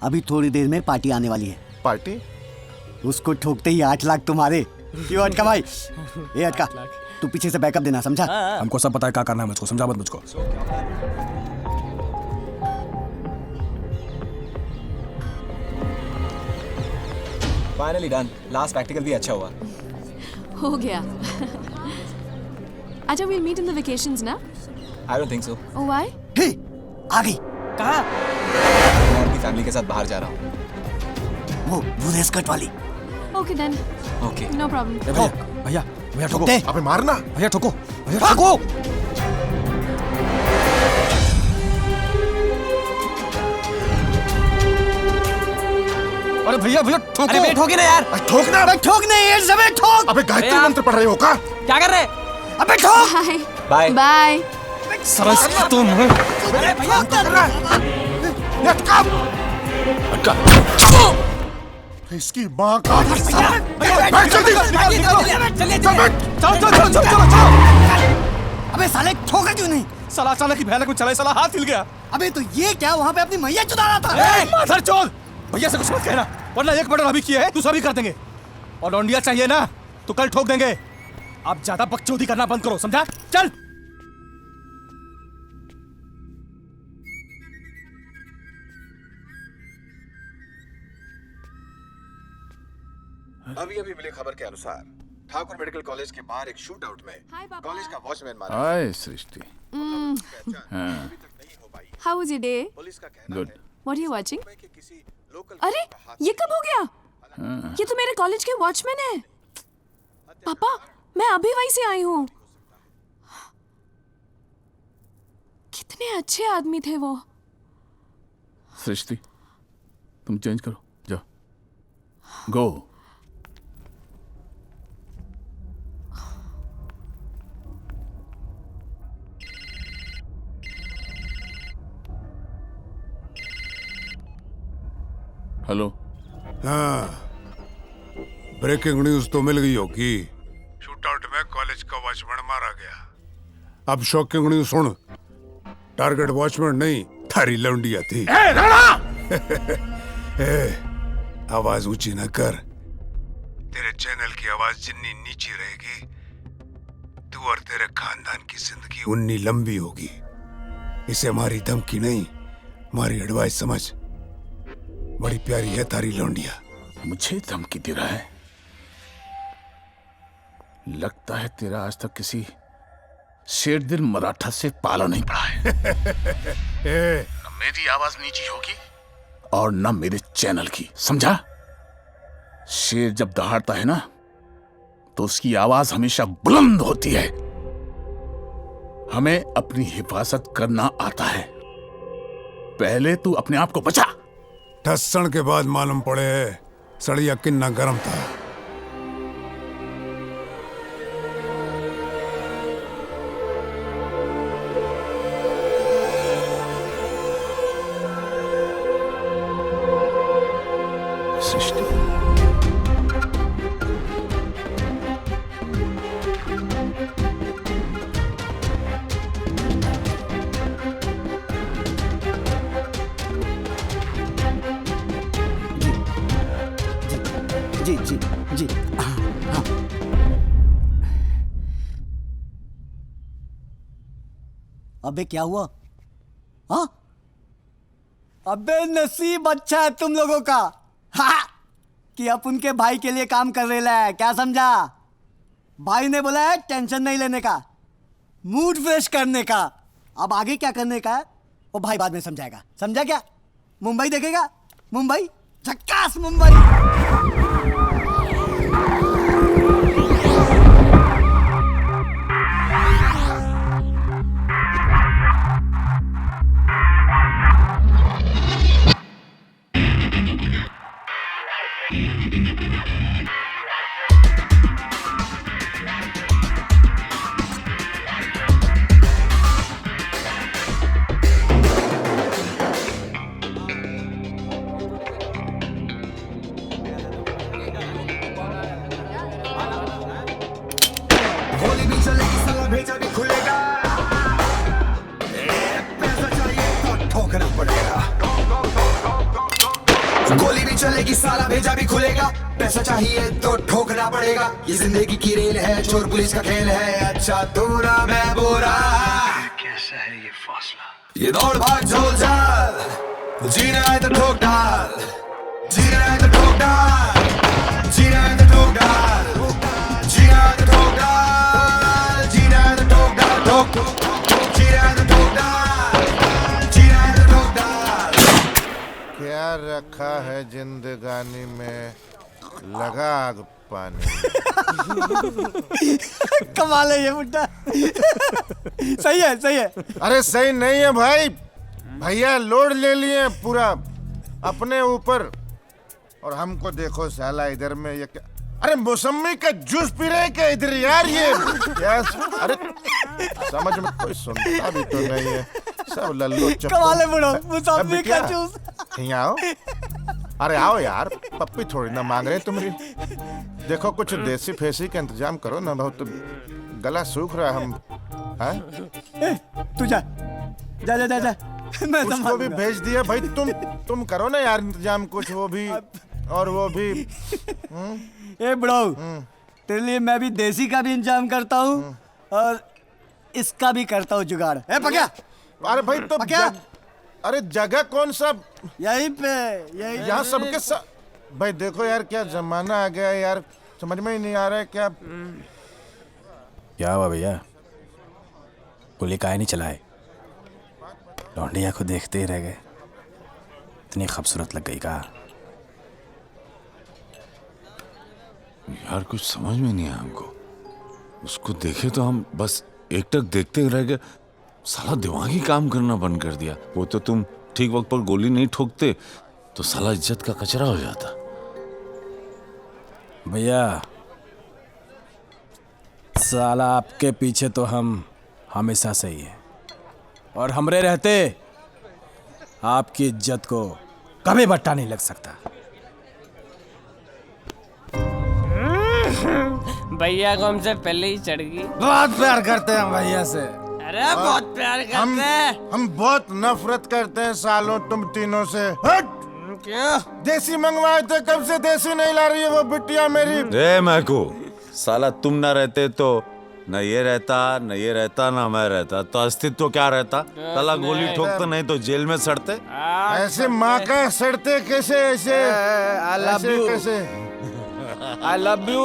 अभी थोड़ी देर में पार्टी आने वाली है। पार्टी? उसको ठोकते ही 8 लाख तुम्हारे। क्यों अटका भाई? ये अटका, तू पीछे से बैकअप देना, समझा? हमको सब पता है क्या करना है, मुझको समझा मत मुझको। फाइनली डन, लास्ट प्रैक्टिकल भी अच्छा हुआ। हो गया। अच्छा, we'll meet in the vacations ना? I don't think so. Oh, why? आ गई। कहाँ? मैं अपनी फैमिली के साथ बाहर जा रहा हूँ। वो भूरे स्कर्ट वाली। Okay then. Okay. No problem. भैया, भैया ठोको। अबे मारना। भैया ठोको, भैया ठोको। अरे भैया भैया ठोको। अरे ठोके ना यार। ठोकना। अबे ठोक नहीं, ये समय ठोक। अबे गायत्री मंत्र पढ़ रहे हो का? क्या कर रहे? अबे ठोक। Bye bye. सरस तुम इसकी माँ का अबे साले ठोका क्यों नहीं? साला अचानक ही भयानक में चला, साला हाथ हिल गया। अबे तो ये क्या वहाँ पे अपनी मैया चुरा रहा था? माधर चोद, भैया से कुछ मत कहना, वरना एक मर्डर अभी किया है दूसरा भी कर देंगे। और लौंडिया चाहिए ना तो कल ठोक देंगे। आप ज्यादा बकचोदी करना बंद करो, समझा? चल। अभी अभी मिली खबर के अनुसार ठाकुर मेडिकल कॉलेज के बाहर एक शूट आउट में कॉलेज का वॉचमैन मारा। हाय सृष्टि। हाँ, How was your day? Good. What are you watching? अरे ये कब हो गया? हाँ, ये तो मेरे कॉलेज के वॉचमैन है। पापा मैं अभी वहीं से आई हूँ। कितने अच्छे आदमी थे वो। सृष्टि तुम चेंज करो, जाओ। गो। हेलो। हाँ, ब्रेकिंग न्यूज तो मिल गई होगी। शूटआउट में कॉलेज का वॉचमैन मारा गया। अब शॉकिंग न्यूज सुन, टारगेट वॉचमैन नहीं थारी लौंडिया थी। आवाज ऊंची न कर, तेरे चैनल की आवाज जितनी नीची रहेगी तू और तेरे खानदान की जिंदगी उतनी लंबी होगी। इसे हमारी धमकी नहीं, हमारी एडवाइस समझ। बड़ी प्यारी है तारी लौंडिया। मुझे धमकी दे रहा है? लगता है तेरा आज तक किसी शेरदिल मराठा से पाला नहीं पड़ा है। न मेरी आवाज नीची होगी और न मेरे चैनल की, समझा? शेर जब दहाड़ता है ना तो उसकी आवाज हमेशा बुलंद होती है। हमें अपनी हिफाजत करना आता है। पहले तू अपने आप को बचा। ठस्सण के बाद मालूम पड़े सड़िया किन्ना गर्म था। जी जी जी। हाँ। अबे क्या हुआ? हाँ? अबे नसीब अच्छा है तुम लोगों का, हाँ, कि अब उनके भाई के लिए काम कर रहे है। क्या समझा? भाई ने बोला है टेंशन नहीं लेने का, मूड फ्रेश करने का। अब आगे क्या करने का है वो भाई बाद में समझाएगा। समझा क्या? मुंबई देखेगा? मुंबई झक्कास मुंबई। गोली भी चलेगी साला भेजा भी खुलेगा। पैसा चाहिए तो ठोकना पड़ेगा। ये जिंदगी की रेल है, चोर पुलिस का खेल है। अच्छा तू ना मैं बोरा, कैसा है ये फासला? ये दौड़ भाग झोल झाल, जीना है तो ठोक डाल, जीना है तो ठोक डाल, जीना है तो ठोक डाल, जीना है तो ठोक डाल, जीना है तो ठोक डाल, ठोक, जीना है तो ठोक डाल, जीना है तो ठोक डाल। क्या रखा है जिंदगानी में, लगा आग पानी। कमाल है ये बुड्ढा। सही है, सही है। अरे सही नहीं है भाई, भैया लोड ले लिए पूरा अपने ऊपर, और हमको देखो साला इधर में ये क्या, अरे मौसमी का जूस पी रहे क्या इधर यार ये यस, अरे समझ में कोई सुनता भी तो नहीं है, सब लल्लो चप्पू। कमाल है बुढ़ो, मौसमी का जूस। यहाँ आओ, अरे आओ यार, पप्पी थोड़ी ना मांग रहे तुम्हारी। देखो कुछ देसी फेसी का इंतजाम करो ना, बहुत गला सूख रहा है हम। तू जा जा जा जा, जा। मैं उसको भी भेज दिया भाई, तुम करो ना यार इंतजाम कुछ, वो भी और वो भी। ए ब्रो, तेरे लिए मैं भी देसी का भी इंतजाम करता हूँ और इसका भी करता हूँ जुगाड़। ए पक्या, अरे भाई तो अरे जगह कौन सा? यहीं पे, यहाँ सबके भाई देखो यार क्या जमाना आ गया यार, समझ में ही नहीं आ रहा है क्या। क्या हुआ भैया, गोली काहे नहीं चलाए? लौंडिया को देखते ही रह गए, इतनी खूबसूरत लग गई का? यार कुछ समझ में नहीं आया हमको, उसको देखे तो हम बस एकटक देखते रह गए, साला दिमागी काम करना बंद कर दिया। वो तो तुम ठीक वक्त पर गोली नहीं ठोकते तो साला इज्जत का कचरा हो जाता। भैया साला आपके पीछे तो हम हमेशा से ही हैं, और हमरे रहते आपकी इज्जत को कभी बट्टा नहीं लग सकता। भैया को हमसे पहले ही चढ़ गई। बहुत प्यार करते हैं भैया से। अरे बहुत प्यार करते हैं। हम बहुत नफरत करते हैं सालों तुम तीनों से। हट! क्या? देसी मंगवाए थे, कब से देसी नहीं ला रही है वो बिटिया मेरी। ए मैको, साला तुम ना रहते तो न ये रहता, न ये रहता, ना मैं रहता, तो अस्तित्व क्या रहता? साला गोली ठोकते नहीं तो जेल में सड़ते। ऐसे माँ का सड़ते कैसे? ऐसे कैसे? I love you.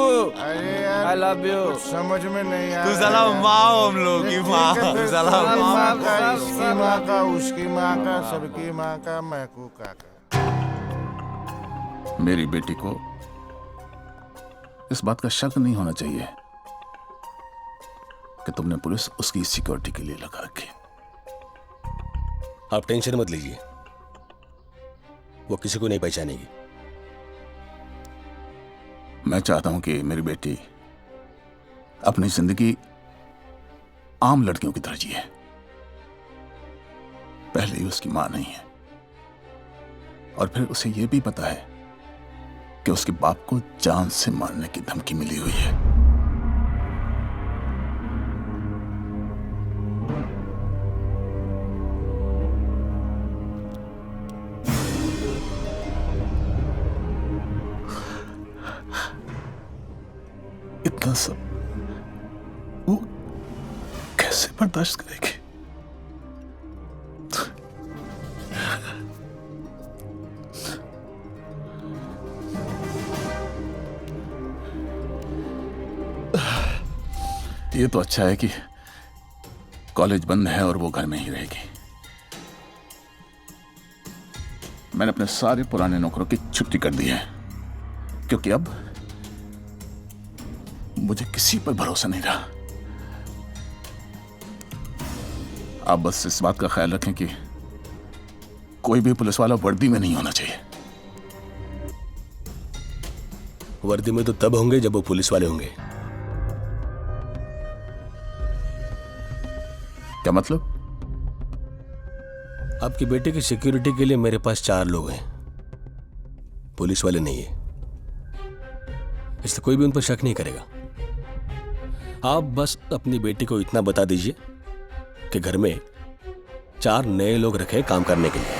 I love you. समझ में नहीं आ रहा। तू साला माँ हो हम लोग की माँ। साला माँ का, इसकी माँ का, उसकी माँ का, सबकी माँ का, मैकू काका। मेरी बेटी को इस बात का शक नहीं होना चाहिए कि तुमने पुलिस उसकी सिक्योरिटी के लिए लगा रखी। आप टेंशन मत लीजिए, वो किसी को नहीं पहचानेगी। मैं चाहता हूं कि मेरी बेटी अपनी जिंदगी आम लड़कियों की तरह जिए। पहले ही उसकी मां नहीं है, और फिर उसे यह भी पता है कि उसके बाप को जान से मारने की धमकी मिली हुई है। इतना सब वो कैसे बर्दाश्त करेगी? ये तो अच्छा है कि कॉलेज बंद है और वो घर में ही रहेगी। मैंने अपने सारे पुराने नौकरों की छुट्टी कर दी है, क्योंकि अब मुझे किसी पर भरोसा नहीं रहा। आप बस इस बात का ख्याल रखें कि कोई भी पुलिस वाला वर्दी में नहीं होना चाहिए। वर्दी में तो तब होंगे जब वो पुलिस वाले होंगे। क्या मतलब? आपकी बेटे की सिक्योरिटी के लिए मेरे पास 4 लोग हैं, पुलिस वाले नहीं है, इसलिए कोई भी उन पर शक नहीं करेगा। आप बस अपनी बेटी को इतना बता दीजिए कि घर में 4 नए लोग रखे काम करने के लिए।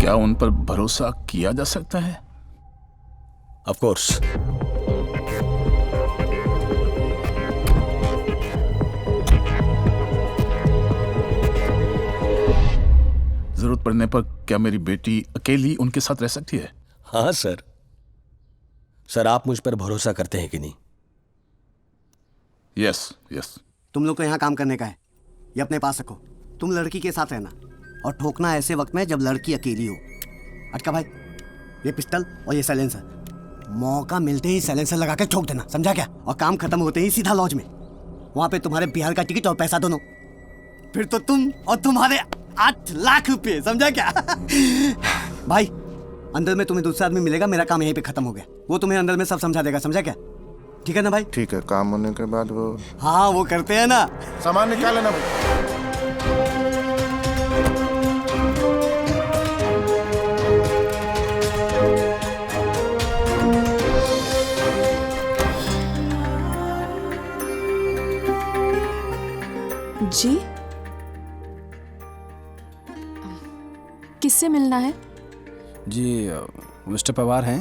क्या उन पर भरोसा किया जा सकता है? Of course. जरूरत पड़ने पर क्या मेरी बेटी अकेली उनके साथ रह सकती है? हाँ सर। सर आप मुझ पर भरोसा करते हैं कि नहीं? Yes yes. तुम लोग को यहाँ काम करने का है, ये अपने पास रखो। तुम लड़की के साथ रहना, और ठोकना ऐसे वक्त में जब लड़की अकेली हो। अटका भाई, ये पिस्टल और ये साइलेंसर, मौका मिलते ही साइलेंसर लगा के ठोक देना, समझा क्या? और काम खत्म होते ही सीधा लॉज में, वहां पे तुम्हारे बिहार का टिकट और पैसा दोनों। फिर तो तुम और तुम्हारे 8 लाख रुपए, समझा क्या? भाई अंदर में तुम्हें दूसरा आदमी मिलेगा, मेरा काम यहीं पे खत्म हो गया। वो तुम्हें अंदर में सब समझा देगा, समझा क्या? ठीक है ना भाई? ठीक है, काम होने के बाद वो हाँ वो करते हैं ना। सामान निकाल लेना भाई। जी, किससे मिलना है? जी मिस्टर पवार हैं,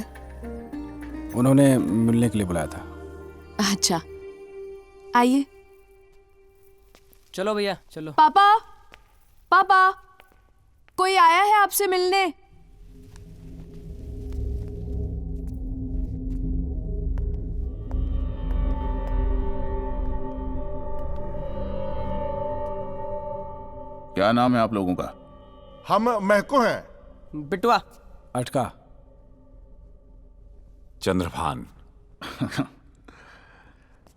उन्होंने मिलने के लिए बुलाया था। अच्छा, आइए। चलो भैया चलो। पापा, पापा, कोई आया है आपसे मिलने। क्या नाम है आप लोगों का? हम महको हैं। बिटवा। अटका। चंद्रभान।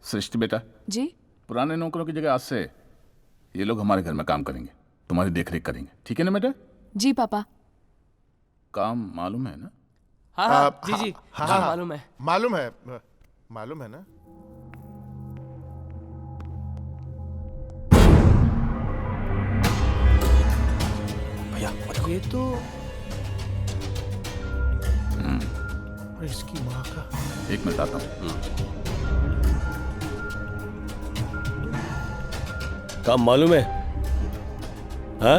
सृष्टि बेटा जी, पुराने नौकरों की जगह आज से ये लोग हमारे घर में काम करेंगे, तुम्हारी देखरेख करेंगे, ठीक है ना बेटा? जी पापा। काम मालूम है ना? हाँ जी जी हाँ, मालूम है। मालूम है, मालूम है ना? भैया ये तो इसकी माँ का। एक मिनट आता हूँ। काम मालूम है? हाँ?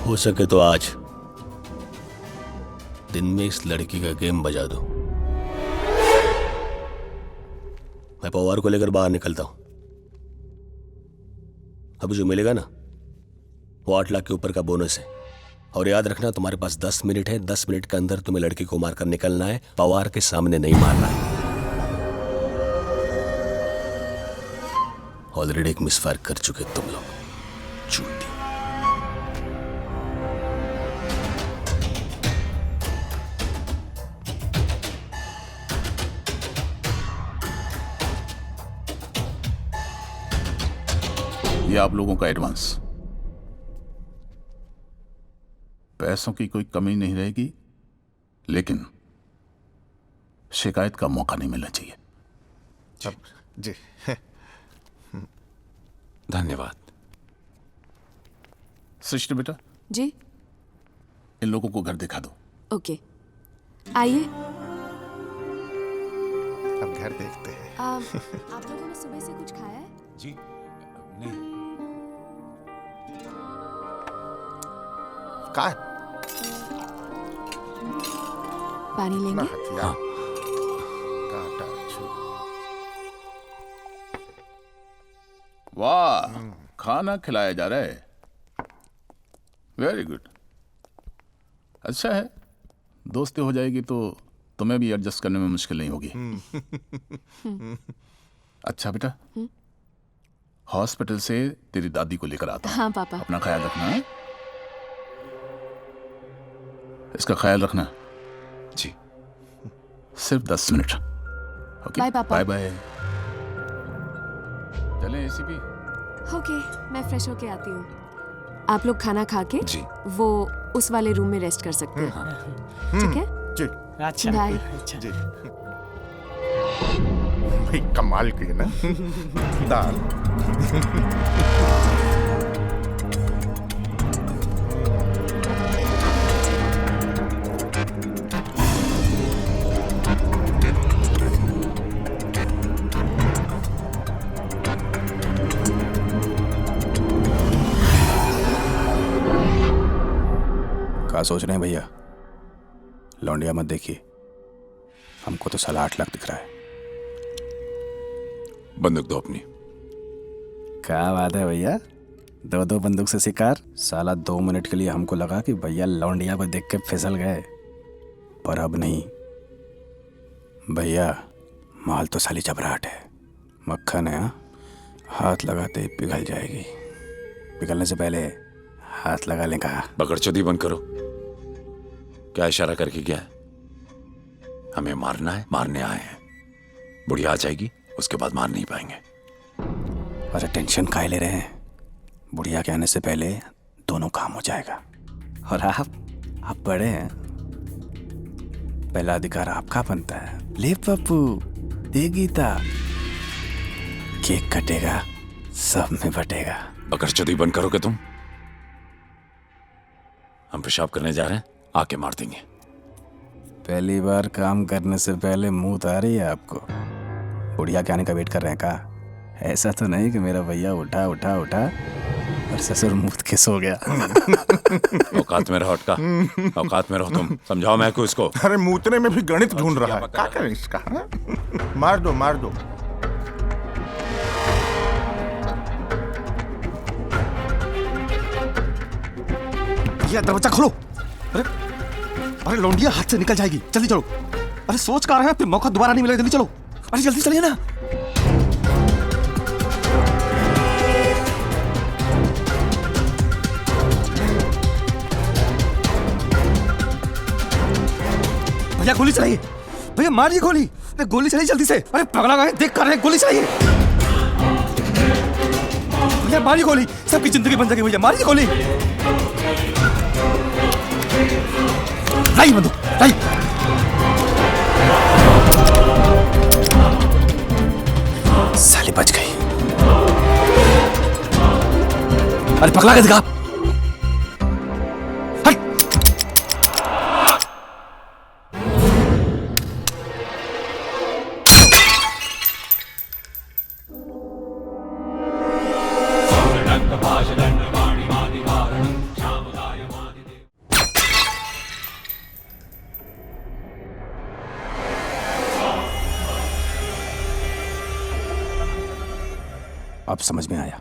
हो सके तो आज दिन में इस लड़की का गेम बजा दो। मैं पवार को लेकर बाहर निकलता हूं। अभी जो मिलेगा ना वो 8 लाख के ऊपर का बोनस है। और याद रखना, तुम्हारे पास 10 मिनट है। 10 मिनट के अंदर तुम्हें लड़की को मारकर निकलना है। पवार के सामने नहीं मारना है। ऑलरेडी एक मिसफायर कर चुके तुम लोग, चूती। ये आप लोगों का एडवांस। पैसों की कोई कमी नहीं रहेगी, लेकिन शिकायत का मौका नहीं मिलना चाहिए। जी धन्यवाद। सृष्टि बेटा जी, इन लोगों को घर दिखा दो। ओके, आइए। अब घर देखते हैं। आप लोगों ने सुबह से कुछ खाया है? जी नहीं। का पानी लेंगे? हाँ। वाह, खाना खिलाया जा रहा है। Very good. अच्छा है, दोस्ती हो जाएगी तो तुम्हें भी एडजस्ट करने में मुश्किल नहीं होगी। अच्छा बेटा, हॉस्पिटल से तेरी दादी को लेकर आता हूं। हाँ पापा। अपना ख्याल रखना है। इसका ख्याल रखना। जी। सिर्फ 10 मिनट। ओके, बाय पापा। Bye bye. चलें एसीपी। ओके, मैं फ्रेश होके आती हूँ। आप लोग खाना खा के जी वो उस वाले रूम में रेस्ट कर सकते हैं। ठीक है? जी। अच्छा बाय। जी भाई, कमाल की है ना दाल। क्या सोच रहे हैं भैया? लौंडिया मत देखिए, हमको तो साला 8 लाख दिख रहा है। बंदूक दो अपनी। क्या बात है भैया, 2-2 बंदूक से शिकार। साला 2 मिनट के लिए हमको लगा कि भैया लौंडिया को देख के फिसल गए, पर अब नहीं भैया, माल तो साली जबराट है, मक्खन है। हाँ? हाथ लगाते ही पिघल जाएगी। पिघलने से पहले हाथ लगा लें कहा। बकरचोदी बंद करो। क्या इशारा करके गया है? हमें मारना है, मारने आए हैं। बुढ़िया आ जाएगी, उसके बाद मार नहीं पाएंगे। अरे टेंशन काहे ले रहे हैं? बुढ़िया के आने से पहले दोनों काम हो जाएगा। और आप बड़े हैं, पहला अधिकार आपका बनता है। ले पप्पू, दे गीता, केक कटेगा, सब में बटेगा। बकरचोदी बंद करोगे तुम? हम पेशाब करने जा रहे हैं, आके मार देंगे। पहली बार काम करने से पहले मुंह आ रही है आपको? बुढ़िया के आने का वेट कर रहे हैं का? ऐसा तो नहीं कि मेरा भैया उठा उठा उठा और ससुर मुंह के सो गया। औकात में रहो अटका, औकात में रहो तुम। समझाओ मैं को इसको। अरे मूतने में भी गणित ढूंढ रहा है, क्या करें इसका? हाँ? मार दो मार दो। ये दरवाजा खोलो। अरे लौंडिया हाथ से निकल जाएगी, जल्दी चलो। अरे सोच कर रहे हैं, फिर मौका दोबारा नहीं मिलेगा, जल्दी चलो। अरे जल्दी चलिए ना। भैया गोली चलाइए, भैया मारिए गोली। अरे गोली चलाइए जल्दी से। अरे पगला गए, देख कर रहे हैं, गोली चलाइए भैया, मारिए गोली। सबकी जिंदगी बन जाएगी भैया, मारिए गोली। लाइए बंदूक, लाइए। साली बच गई। अरे पगला के दिखा। अब समझ में आया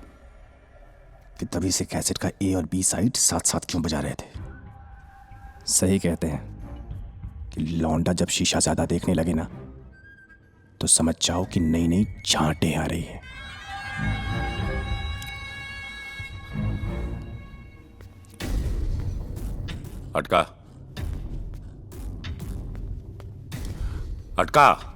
कि तभी से कैसेट का ए और बी साइड साथ साथ क्यों बजा रहे थे। सही कहते हैं कि लौंडा जब शीशा ज्यादा देखने लगे ना, तो समझ जाओ कि नई नई झांटें आ रही है। अटका, अटका।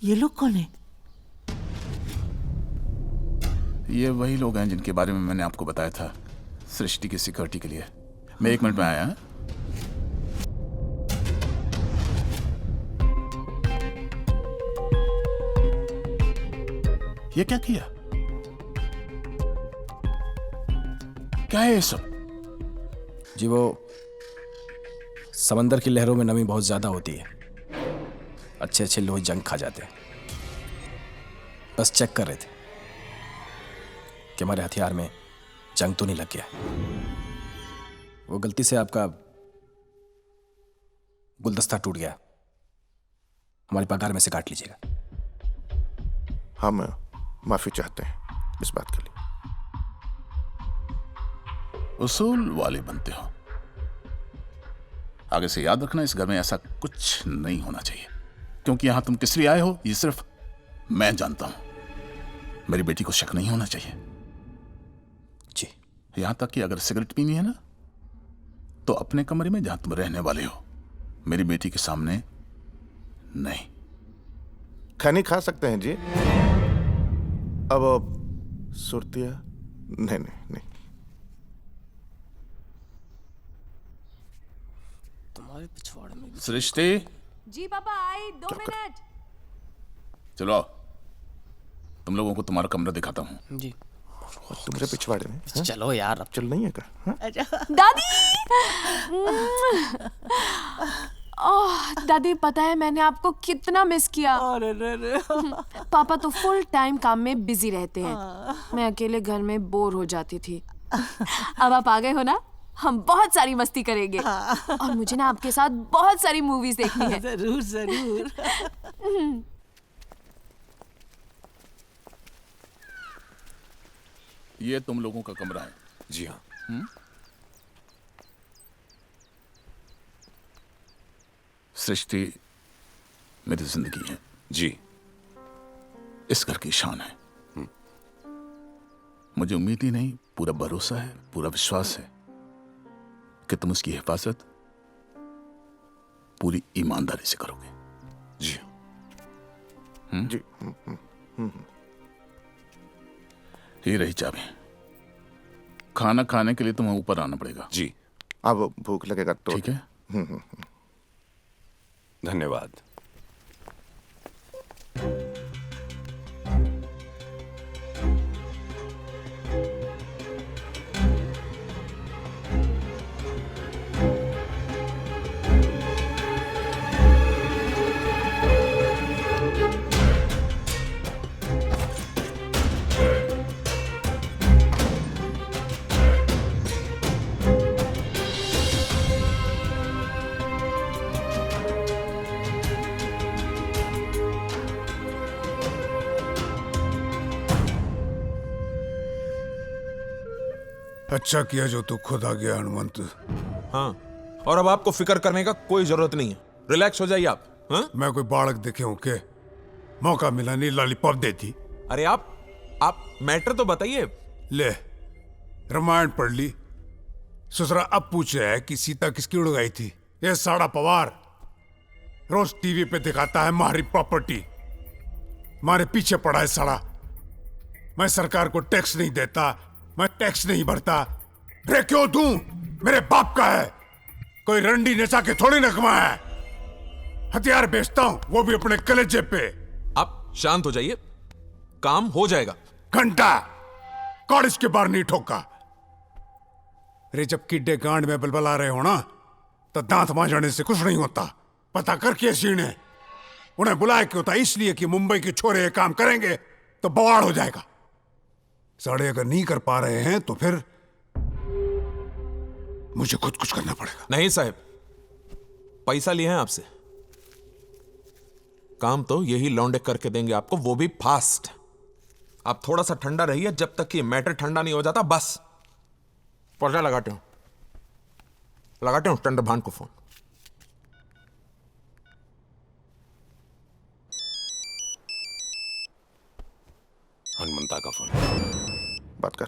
ये लोग कौन है? ये वही लोग हैं जिनके बारे में मैंने आपको बताया था, सृष्टि की सिक्योरिटी के लिए। मैं 1 मिनट में आया। ये क्या किया? क्या है ये सब? जी वो समंदर की लहरों में नमी बहुत ज्यादा होती है, अच्छे अच्छे लोग जंग खा जाते हैं। बस चेक कर रहे थे कि हमारे हथियार में जंग तो नहीं लग गया। वो गलती से आपका गुलदस्ता टूट गया, हमारी पगार में से काट लीजिएगा। हम माफी चाहते हैं इस बात के लिए। उसूल वाले बनते हो। आगे से याद रखना, इस घर में ऐसा कुछ नहीं होना चाहिए, क्योंकि यहां तुम किस लिए आए हो ये सिर्फ मैं जानता हूं। मेरी बेटी को शक नहीं होना चाहिए जी। यहां तक कि अगर सिगरेट पीनी है ना, तो अपने कमरे में जहां तुम रहने वाले हो, मेरी बेटी के सामने नहीं। खैनी खा सकते हैं जी। अब सुरतिया नहीं नहीं नहीं। तुम्हारे पिछवाड़े में सृष्टि, जी पापा आई 2 मिनट। चलो तुम लोगों को तुम्हारा कमरा दिखाता हूँ। जी। तुम्हारे पिछवाड़े में? चलो यार, अब चल नहीं है क्या? दादी। ओह दादी, पता है मैंने आपको कितना मिस किया। पापा तो फुल टाइम काम में बिजी रहते हैं, मैं अकेले घर में बोर हो जाती थी। अब आप आ गए हो ना, हम बहुत सारी मस्ती करेंगे और मुझे ना आपके साथ बहुत सारी मूवीज देखनी है। जरूर जरूर। ये तुम लोगों का कमरा है। जी हाँ। सृष्टि मेरी जिंदगी है जी, इस घर की शान है। मुझे उम्मीद ही नहीं, पूरा भरोसा है, पूरा विश्वास है कि तुम उसकी हिफाजत पूरी ईमानदारी से करोगे। जी जी। ये रही चाबी। खाना खाने के लिए तुम्हें ऊपर आना पड़ेगा। जी। अब भूख लगेगा तो ठीक है। धन्यवाद। अच्छा किया जो तू खुद आ गया हनुमंत। हाँ, और अब आपको फिक्र करने का कोई जरूरत नहीं है। रिलैक्स हो जाइए आप। हाँ? मैं कोई बालक देखे हूं के? मौका मिला नहीं लॉलीपॉप देती। अरे आप मैटर तो बताइए। ले, रामायण पढ़ ली। ससुरा अब पूछे है कि सीता किसकी उड़ गई थी। ये साड़ा पवार रोज टीवी पे दिखाता है हमारी प्रॉपर्टी, हमारे पीछे पड़ा है साड़ा। मैं सरकार को टैक्स नहीं देता, मैं टैक्स नहीं भरता। रे क्यों दूं? मेरे बाप का है, कोई रंडी नेचा के थोड़ी न कमाया है। हथियार बेचता हूं, वो भी अपने कलेजे पे। आप शांत हो जाइए, काम हो जाएगा। घंटा कॉलेज के बाहर नहीं ठोका। रे जब किड्डे गांड में बलबला रहे हो ना, तो दांत मांजने से कुछ नहीं होता। पता करके सीने उन्हें बुलाया क्यों था? इसलिए कि मुंबई के छोरे ये काम करेंगे तो बवाड़ हो जाएगा। साढ़े अगर नहीं कर पा रहे हैं तो फिर मुझे खुद कुछ करना पड़ेगा। नहीं साहब, पैसा लिए हैं आपसे, काम तो यही लौंडे करके देंगे आपको, वो भी फास्ट। आप थोड़ा सा ठंडा रहिए जब तक कि मैटर ठंडा नहीं हो जाता। बस पर्चा लगाते हूं चंद्रभान को फोन। हनुमंता का फोन। बात कर।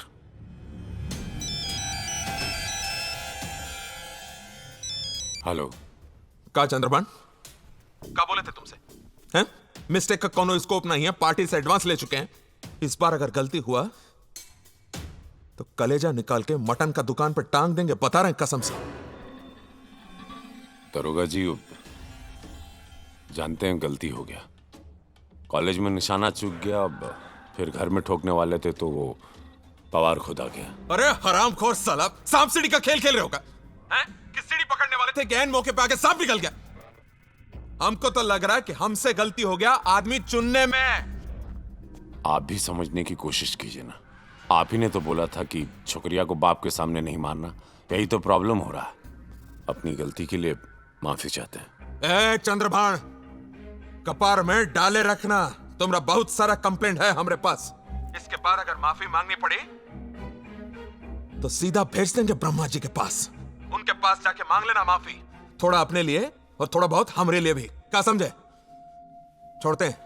हेलो। का चंद्रभान, का बोले थे तुमसे? हैं? मिस्टेक का कोनो स्कोप नहीं है, पार्टी से एडवांस ले चुके हैं। इस बार अगर गलती हुआ तो कलेजा निकाल के मटन का दुकान पर टांग देंगे, बता रहे हैं कसम से। दरोगा जी, जानते हैं गलती हो गया, कॉलेज में निशाना चूक गया, अब फिर घर में ठोकने वाले थे तो वो पवार खुद आ गया। अरे हरामखोर साला, सांप सीढ़ी का खेल खेल रहे होगा हैं? किस सीढ़ी पकड़ने वाले थे, गैन मौके पे आके सांप निकल गया। हमको तो लग रहा है कि हमसे गलती हो गया आदमी चुनने में। आप भी समझने की कोशिश कीजिए ना, आप ही ने तो बोला था कि छोकरिया को बाप के सामने नहीं मारना, यही तो प्रॉब्लम हो रहा है। अपनी गलती के लिए माफी चाहते हैं। ए चंद्रभान, कपार में डाले रखना, तुम्हारा बहुत सारा कंप्लेंट है हमारे पास। इसके बाद अगर माफी मांगनी पड़ी तो सीधा भेज देंगे ब्रह्मा जी के पास, उनके पास जाके मांग लेना माफी, थोड़ा अपने लिए और थोड़ा बहुत हमारे लिए भी। क्या समझे? छोड़ते हैं।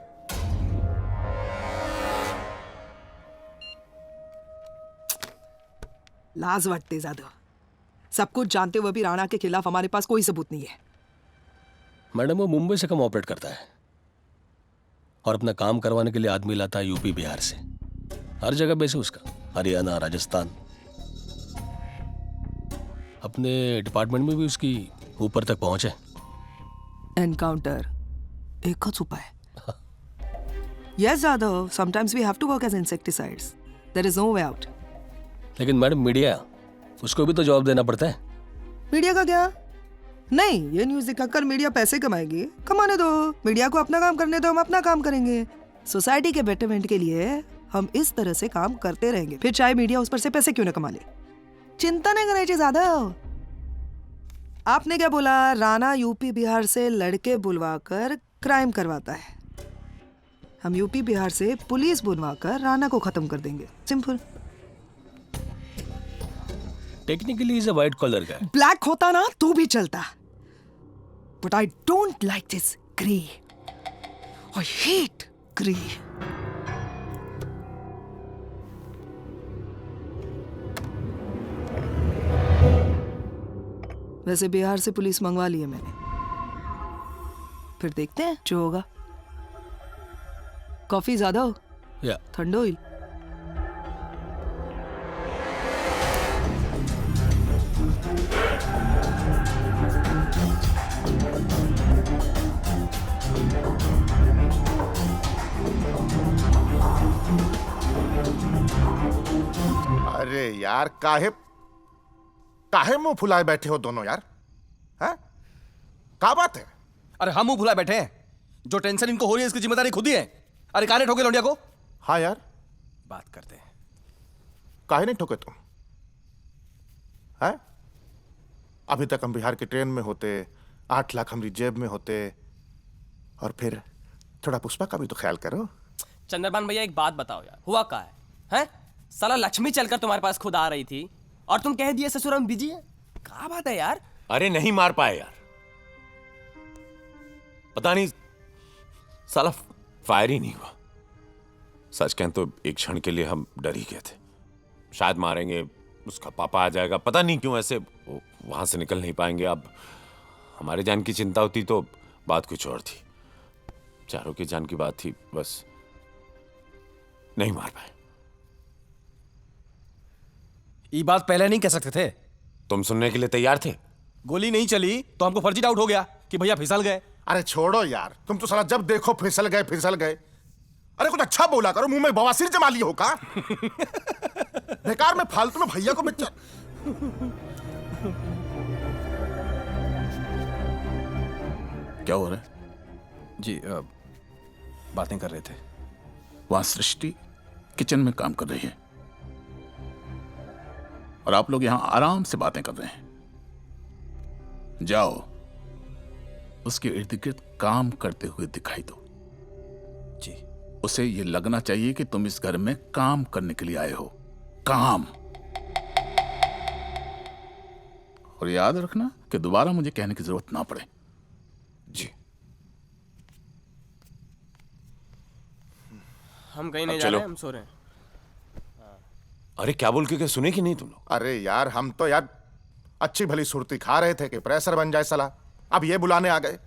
लाज वाटते ज्यादा, सब कुछ जानते हुए भी राणा के खिलाफ हमारे पास कोई सबूत नहीं है। मैडम, वो मुंबई से कम ऑपरेट करता है और अपना काम करवाने के लिए आदमी लाता है यूपी बिहार से। हर जगह बेस है उसका, हरियाणा राजस्थान। अपने डिपार्टमेंट में भी उसकी ऊपर तक पहुंच है। एनकाउंटर एकच उपाय। Yes, Jadhav. Sometimes we have to work as insecticides. There is no way out. लेकिन मैडम, मीडिया, उसको भी तो जवाब देना पड़ता है। मीडिया का क्या? नहीं, ये न्यूज दिखाकर मीडिया पैसे कमाएगी, कमाने दो। मीडिया को अपना काम करने दो, हम अपना काम करेंगे। सोसाइटी के बेटरमेंट के लिए हम इस तरह से काम करते रहेंगे, फिर चाहे मीडिया उस पर से पैसे क्यों न कमा ले। चिंता नहीं करायची जाधव। आपने क्या बोला? राणा यूपी बिहार से लड़के बुलवाकर क्राइम करवाता है। हम यूपी बिहार से पुलिस बुलवाकर राणा को खत्म कर देंगे। Simple. Technically is a white collar guy. Black होता ना तो भी चलता, but I don't like this grey. I hate grey. वैसे बिहार से पुलिस मंगवा ली है मैंने, फिर देखते हैं जो होगा। कॉफी ज्यादा हो या ठंडो ही? अरे यार काहे काहे मुंह फुलाए बैठे हो दोनों यार? हैं? क्या बात है? अरे हम मुंह फुलाए बैठे हैं, जो टेंशन इनको हो रही है इसकी जिम्मेदारी खुद ही है। अरे काहे ठोके लौंडिया को? हाँ यार बात करते हैं। काहे नहीं ठोके तुम? हैं? अभी तक हम बिहार के ट्रेन में होते, 8 लाख हमारी जेब में होते, और फिर थोड़ा पुष्पा का भी तो ख्याल करो। चंद्रभान भैया एक बात बताओ यार, हुआ क्या है? हैं? साला लक्ष्मी चलकर तुम्हारे पास खुद आ रही थी और तुम कह दिए ससुर हम बिजी है। क्या बात है यार? अरे नहीं मार पाए यार, पता नहीं साला फायर ही नहीं हुआ। सच कहें तो एक क्षण के लिए हम डर ही गए थे, शायद मारेंगे, उसका पापा आ जाएगा, पता नहीं क्यों ऐसे वहां से निकल नहीं पाएंगे। अब हमारे जान की चिंता होती तो बात कुछ और थी, चारों की जान की बात थी, बस नहीं मार पाए। ये बात पहले नहीं कह सकते थे? तुम सुनने के लिए तैयार थे? गोली नहीं चली तो हमको फर्जी डाउट हो गया कि भैया फिसल गए। अरे छोड़ो यार, तुम तो साला जब देखो फिसल गए फिसल गए। अरे कुछ अच्छा बोला करो, मुंह में बवासीर जमा लिए हो का? बेकार में फालतू में भैया को बच्चा। क्या हो रहा है? जी बातें कर रहे थे। वहां सृष्टि किचन में काम कर रही है और आप लोग यहां आराम से बातें कर रहे हैं। जाओ उसके इर्द गिर्द काम करते हुए दिखाई दो। जी। उसे ये लगना चाहिए कि तुम इस घर में काम करने के लिए आए हो, काम। और याद रखना कि दोबारा मुझे कहने की जरूरत ना पड़े। जी। हम कहीं नहीं जा रहे, हम सो रहे हैं। अरे क्या बोल के सुने कि नहीं तुम लोग? अरे यार हम तो यार अच्छी भली सुर्ती खा रहे थे कि प्रेशर बन जाए साला। अब ये बुलाने आ गए।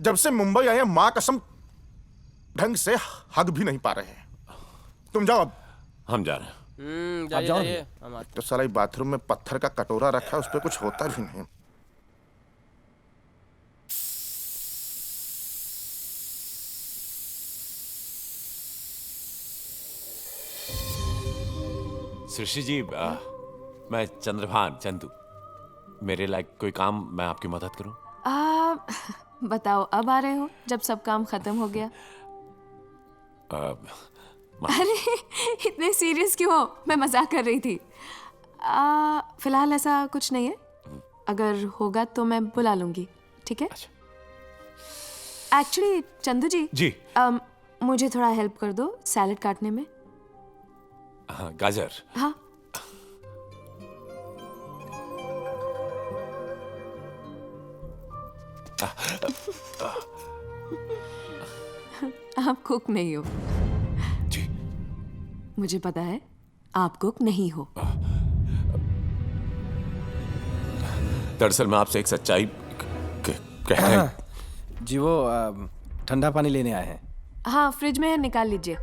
जब से मुंबई आए मां कसम ढंग से हग भी नहीं पा रहे हैं। तुम जाओ अब। हम जा रहे हैं। जाइए जाइए। तो साला बाथरूम में पत्थर का कटोरा रखा है, उस पर कुछ होता भी नहीं। सृष्टि जी, मैं चंद्रभान चंदू, मेरे लायक कोई काम मैं आपकी मदद करूं? बताओ, अब आ रहे हो जब सब काम खत्म हो गया? अरे इतने सीरियस क्यों हो? मैं मजाक कर रही थी। फिलहाल ऐसा कुछ नहीं है, अगर होगा तो मैं बुला लूंगी, ठीक है? एक्चुअली चंदू जी, मुझे थोड़ा हेल्प कर दो सैलेड काटने में। हाँ, गाजर। हाँ। आप कुक नहीं हो। जी। मुझे पता है आप कुक नहीं हो। दरअसल मैं आपसे एक सच्चाई जी, वो ठंडा पानी लेने आए हैं। हाँ, फ्रिज में है, निकाल लीजिए।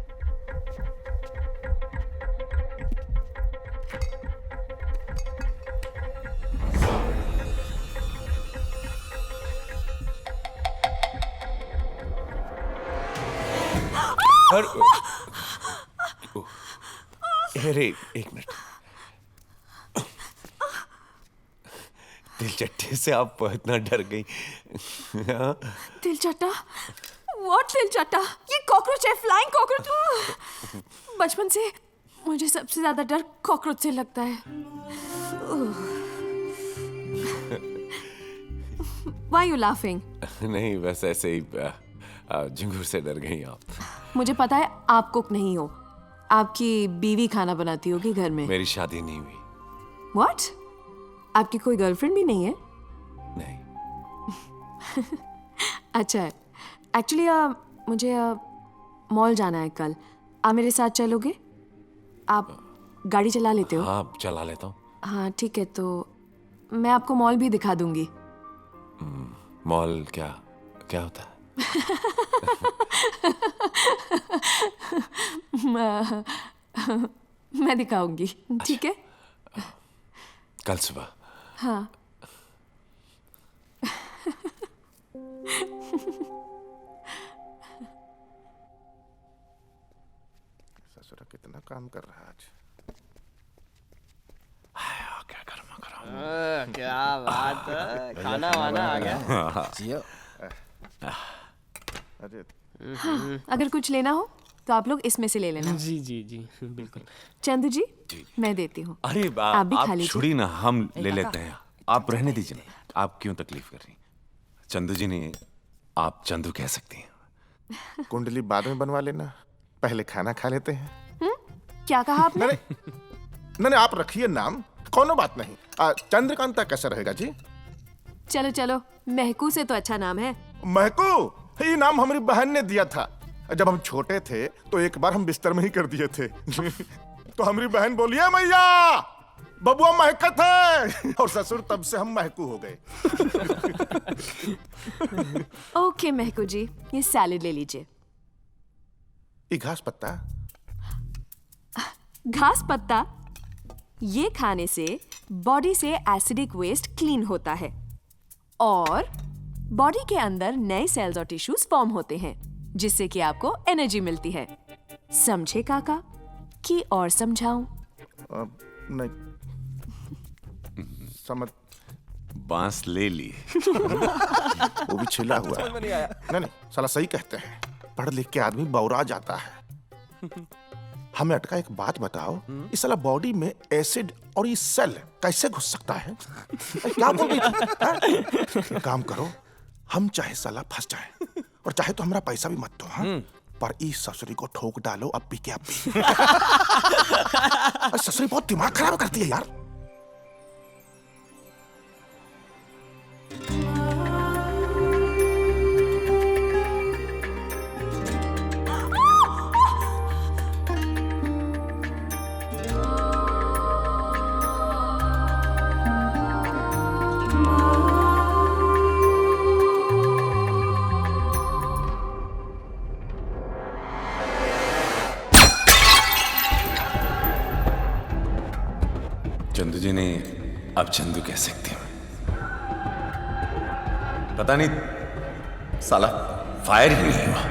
अरे एक मिनट, दिलचट्टे से आप इतना डर गई? दिलचट्टा? व्हाट दिलचट्टा? ये कॉकरोच है, फ्लाइंग कॉकरोच। बचपन से मुझे सबसे ज्यादा डर कॉकरोच से लगता है। Why are you laughing? नहीं बस ऐसे ही झिंगुर से डर गई आप। मुझे पता है आप कुक नहीं हो, आपकी बीवी खाना बनाती होगी घर में। मेरी शादी नहीं हुई। What? आपकी कोई गर्लफ्रेंड भी नहीं है? नहीं। अच्छा है। एक्चुअली मुझे मॉल जाना है कल। आप मेरे साथ चलोगे? आप गाड़ी चला लेते हो? हाँ चला लेता हूँ। हाँ ठीक है, तो मैं आपको मॉल भी दिखा दूंगी। मॉल क्या क्या होता है? मैं दिखाऊंगी, ठीक है? कल सुबह। हाँ। ससुरा कितना काम कर रहा है आज। क्या गर्मा गर्म। क्या बात है, खाना वाना आ गया। जियो। अरे अगर कुछ लेना हो तो आप लोग इसमें से ले लेना। जी जी जी बिल्कुल। चंदू जी, मैं देती हूँ। अरे आप भी खा लीजिए। छोड़िए ना, हम ले लेते हैं। आप रहने दीजिए ना, आप क्यों तकलीफ कर रही हैं? चंदू जी ने आप चंदू कह सकती हैं। कुंडली बाद में बनवा लेना, पहले खाना खा लेते हैं। क्या कहा आपने? नहीं आप रखिए नाम, कोनो बात नहीं। चंद्रकांता कैसा रहेगा जी? चलो चलो, महकू से तो अच्छा नाम है। महकू, ये नाम हमारी बहन ने दिया था। जब हम छोटे थे तो एक बार हम बिस्तर में ही कर दिए थे। तो हमारी बहन बोली है मैया बबुआ महकत है, और ससुर तब से हम महकू हो गए। ओके महकू जी, ये सैलेड ले लीजिए। ये घास पत्ता? घास पत्ता, ये खाने से बॉडी से एसिडिक वेस्ट क्लीन होता है और बॉडी के अंदर नए सेल्स और टिश्यूज फॉर्म होते हैं, जिससे कि आपको एनर्जी मिलती है। समझे काका कि और समझाऊं? नहीं समझ। बांस ले ली। वो भी छिला हुआ है। समझ में नहीं आया। नहीं साला सही कहते हैं, पढ़ लिख के आदमी बौरा जाता है। हमें अटका एक बात बताओ, इस साला बॉडी में एसिड और ये सेल कैसे घुस सकता है? क्या बोल रही थी? काम करो, हम चाहे साला फंस जाए और चाहे तो हमारा पैसा भी मत दो, हाँ? पर इस ससुरी को ठोक डालो अब भी के अब भी। ससुरी बहुत दिमाग खराब करती है यार। चंदू जी ने अब चंदू कह सकती हूँ। पता नहीं साला फायर ही नहीं हुआ।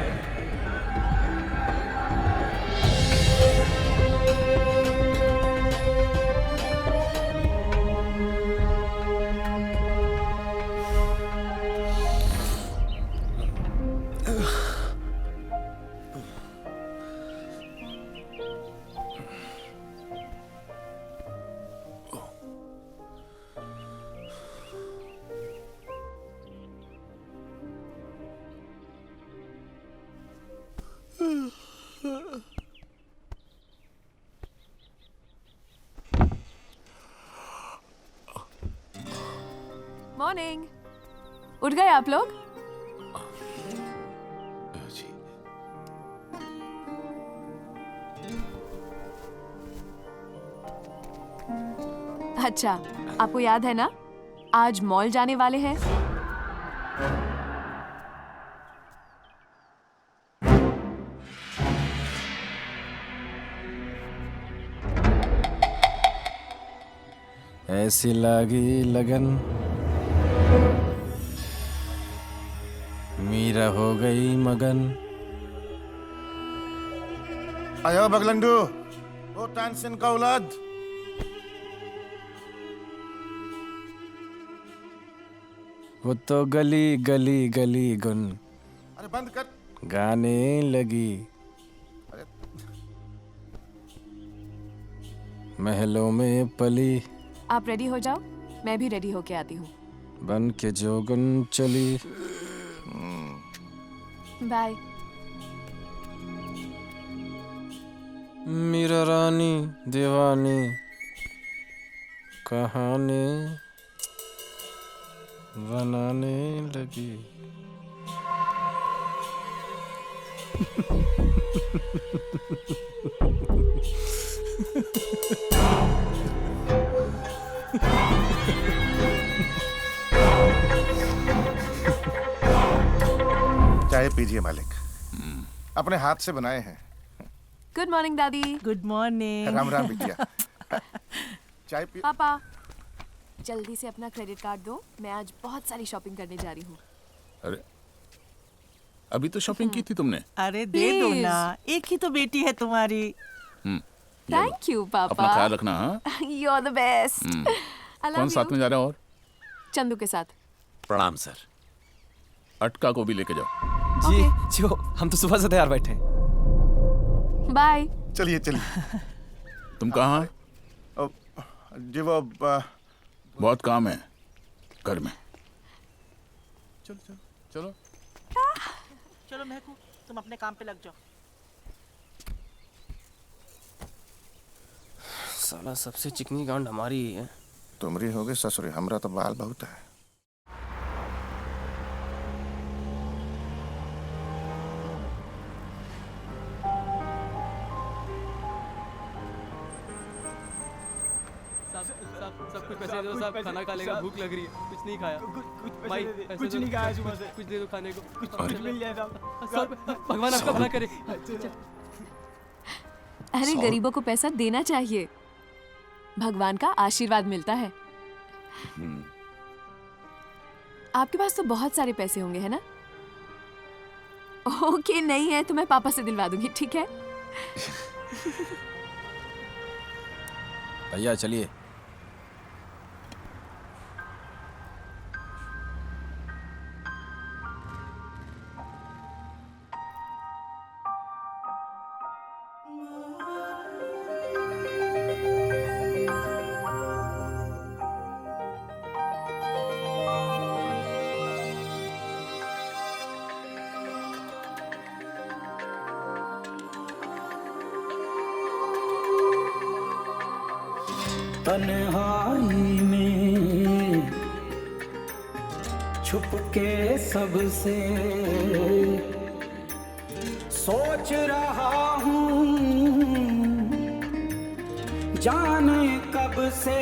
मॉर्निंग। उठ गए आप लोग? अच्छा, आपको याद है ना, आज मॉल जाने वाले हैं। ऐसी लगी लगन मीरा हो गई मगन। आयो बगलंडू, वो तानसेन का औलाद। वो तो गली गली गली गुन अरे बंद कर। गाने लगी। महलों में पली आप रेडी हो जाओ, मैं भी रेडी होके आती हूँ। बन के जोगन चली। बाय। मीरा रानी दीवानी कहानी बनाने लगी। चाय पीजिए मालिक, अपने हाथ से बनाए हैं। गुड मॉर्निंग दादी। Good morning. राम राम बिटिया। चाय पी। पापा जल्दी से अपना क्रेडिट कार्ड दो, मैं आज बहुत सारी शॉपिंग करने जा रही हूँ। अरे अभी तो शॉपिंग की थी तुमने। अरे दे दो ना, एक ही तो बेटी है तुम्हारी। थैंक यू पापा। अपना ख्याल रखना। हाँ यू आर द बेस्ट। कौन साथ में जा रहा है? और चंदू के साथ। प्रणाम सर। अटका को भी लेके जाओ। जी जी, हम तो सुबह से तैयार बैठे हैं। बाय। चलिए चलिए। तुम कहाँ? जी वो बहुत काम है घर में। चलो चलो चलो चलो महकू, तुम अपने काम पे लग जाओ। साला सबसे चिकनी गांड हमारी ही है। तुमरी हो गई ससुरी, हमरा तो बाल बहुत है। सब कुछ पैसे दो साहब, खाना खा लेगा, भूख लग रही है, कुछ नहीं खाया। भाई कुछ नहीं खाया सुबह से। कुछ दे दो खाने को, कुछ मिल जाए साहब। भगवान आपका भला करे। अरे गरीबों को पैसा देना चाहिए, भगवान का आशीर्वाद मिलता है। आपके पास तो बहुत सारे पैसे होंगे है ना? ओके, नहीं है तो मैं पापा से दिलवा दूंगी, ठीक है? भैया चलिए। तन्हाई में छुप के सबसे सोच रहा हूँ, जाने कब से।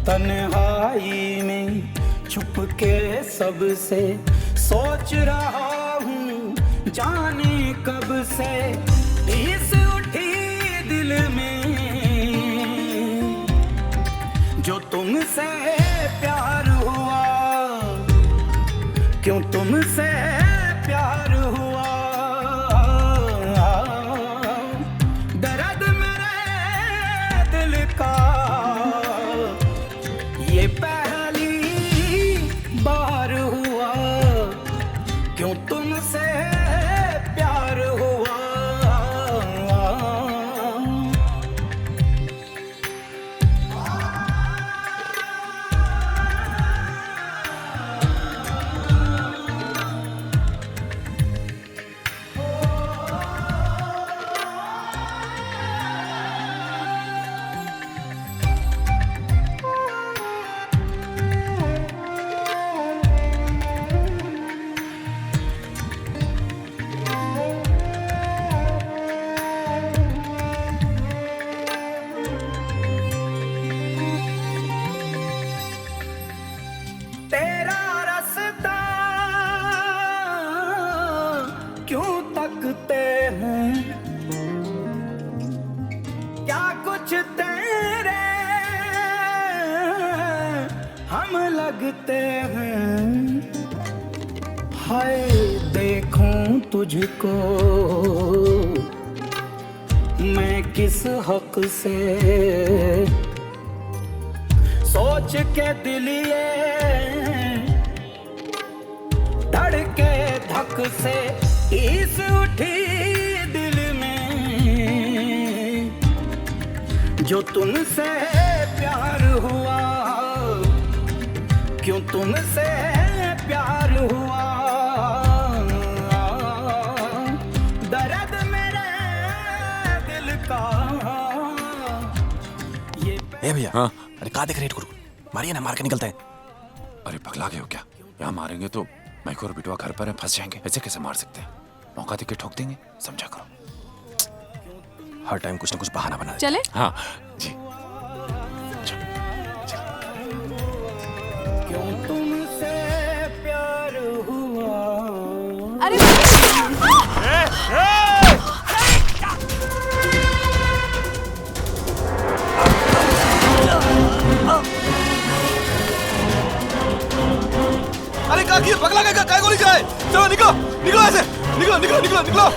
तन्हाई में छुप के सबसे सोच रहा हूँ, जाने कब से। इस उठी दिल में जो तुमसे प्यार हुआ, क्यों तुमसे प्यार हुआ। दर्द मेरे दिल का ये पहली बार हुआ, क्यों तुमसे प्यार हुआ। तेरा रास्ता क्यों तकते हैं, क्या कुछ तेरे हम लगते हैं। हाय देखूं तुझको मैं किस हक से, सोच के दिल ये धड़के धक से। इस उठी दिल में जो तुमसे प्यार हुआ, क्यों तुमसे प्यार हुआ, दर्द मेरे दिल का ये। ए भैया, हाँ? अरे कहाँ देख रहे हैं? मारिए ना, मार के निकलते हैं। अरे पगला गए हो क्या? यहाँ मारेंगे तो मैं और बिटवा घर पर है, फंस जाएंगे। ऐसे कैसे मार सकते हैं? मौका देके ठोक देंगे, समझा करो। हर टाइम कुछ ना कुछ बहाना बना चले? हाँ जी। क्यों तुमसे प्यार हुआ। अरे अरे क्या किया? पगला गया? काय गोली जाए? चलो निकलो, निकलो ऐसे, निकलो निकलो निकलो निकलो।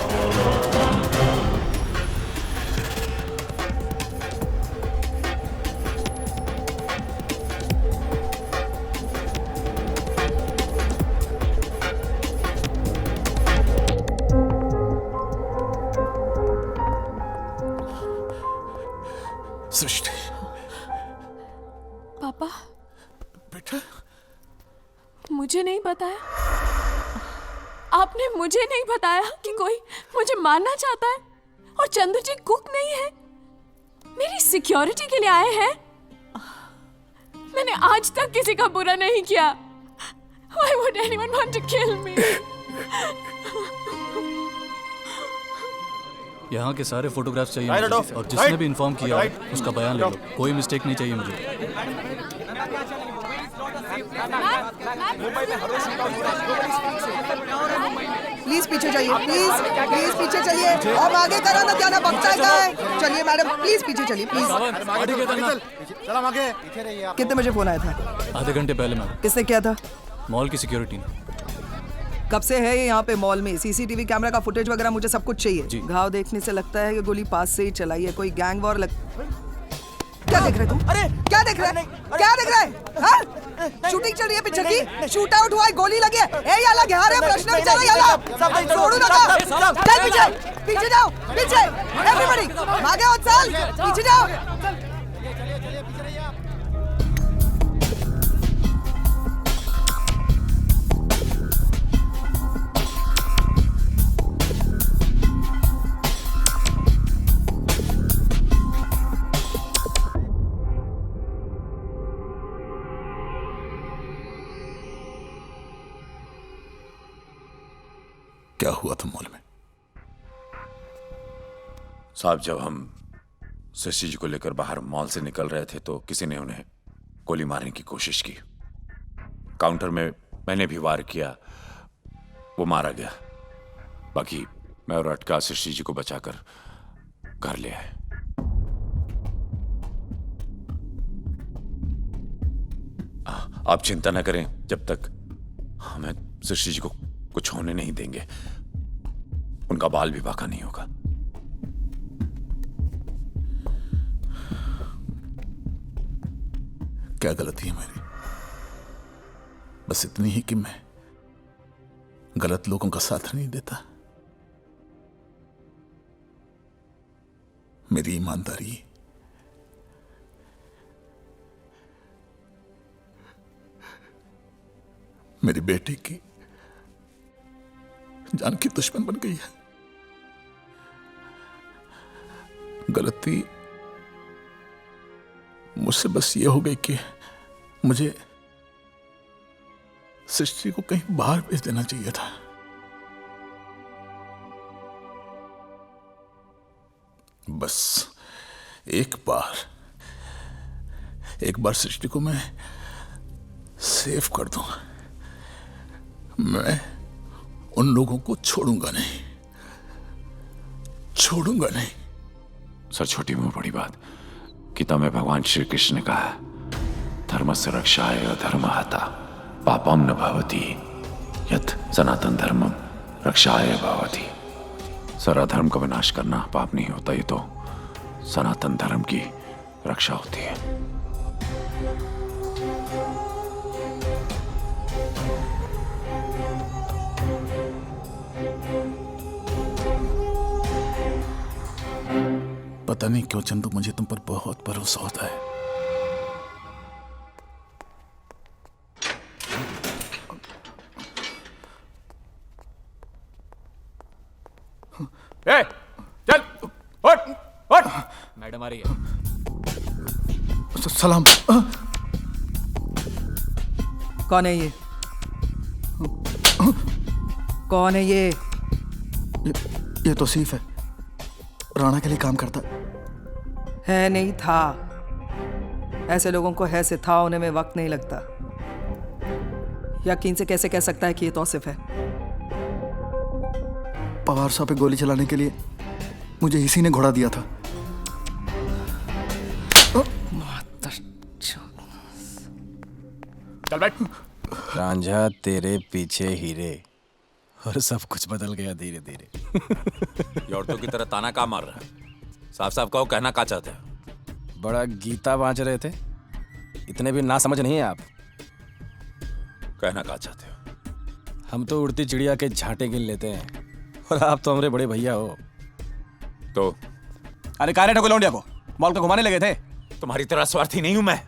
सृष्टि, पापा, बेटा, मुझे नहीं बताया, आपने मुझे नहीं बताया कि कोई मुझे मारना चाहता है और चंदू जी कुक नहीं है, मेरी सिक्योरिटी के लिए आए हैं। मैंने आज तक किसी का बुरा नहीं किया। Why would anyone want to kill me? यहाँ के सारे फोटोग्राफ्स चाहिए मुझे, और जिसने भी इन्फॉर्म किया उसका बयान ले लो। कोई मिस्टेक नहीं चाहिए मुझे। प्लीज पीछे जाइए, प्लीज प्लीज पीछे चलिए। अब आगे करा ना, क्या ना बच्चा है। चलिए मैडम, प्लीज पीछे चलिए, प्लीज। चला आगे। कितने बजे फोन आया था? आधे घंटे पहले मैम। किसने किया था? मॉल की सिक्योरिटी ने। कब से है ये यहाँ पे मॉल में? सीसीटीवी कैमरा का फुटेज वगैरह मुझे सब कुछ चाहिए। घाव देखने से लगता है कि गोली पास से ही चलाई है। कोई गैंग वॉर क्या देख रहे तुम? अरे क्या देख रहे? क्या देख रहे? हाँ? शूटिंग चल रही है पिक्चर की। शूट आउट हुआ है, गोली लगी है। ए याला क्या रे? प्रश्न विचारा याला। छोड़ो ना। चल पीछे, पीछे जाओ, पीछे। एवरीबॉडी आगे आओ, चल पीछे जाओ। क्या हुआ था मॉल में? साहब, जब हम शशि जी को लेकर बाहर मॉल से निकल रहे थे तो किसी ने उन्हें गोली मारने की कोशिश की। काउंटर में मैंने भी वार किया, वो मारा गया। बाकी मैं और अटका शशि जी को बचाकर घर ले आए। आप चिंता न करें, जब तक हमें शशि जी को कुछ होने नहीं देंगे, उनका बाल भी बाका नहीं होगा। क्या गलती है मेरी? बस इतनी ही कि मैं गलत लोगों का साथ नहीं देता। मेरी ईमानदारी, मेरी बेटी की जान की दुश्मन बन गई है। गलती मुझसे बस ये हो गई कि मुझे सृष्टि को कहीं बाहर भेज देना चाहिए था। बस एक बार सृष्टि को मैं सेव कर दूं, मैं उन लोगों को छोड़ूंगा नहीं। सर, छोटी में बड़ी बात, गीता में भगवान श्री कृष्ण ने कहा, धर्मस्य रक्षाय अधर्महता पापम न भवति यत् सनातन धर्मम रक्षाय भवति। सर, अधर्म का विनाश करना पाप नहीं होता, ये तो सनातन धर्म की रक्षा होती है। पता नहीं क्यों चंदू, मुझे तुम पर बहुत भरोसा होता है। ए, चल, उठ, उठ। मैडम आ रही है। सलाम। कौन है ये? कौन है ये? ये तौसीफ है, राणा के लिए काम करता है नहीं था। ऐसे लोगों को है से था होने में वक्त नहीं लगता। यकीन से कैसे कह सकता है कि ये तौसीफ है? पवार साहब पे गोली चलाने के लिए मुझे इसी ने घोड़ा दिया था। चल बैठ। रांझा तेरे पीछे हीरे, और सब कुछ बदल गया धीरे धीरे। ये औरतों की तरह ताना का मार रहा है? साफ साफ कहो, कहना क्या चाहते हैं? बड़ा गीता बांच रहे थे, इतने भी ना समझ नहीं है आप। कहना क्या चाहते हो? हम तो उड़ती चिड़िया के झांटे गिन लेते हैं, और आप तो हमारे बड़े भैया हो। तो अरे कारे ठोको लौंडिया को, मॉल को घुमाने लगे थे। तुम्हारी तरह स्वार्थी नहीं हूं मैं।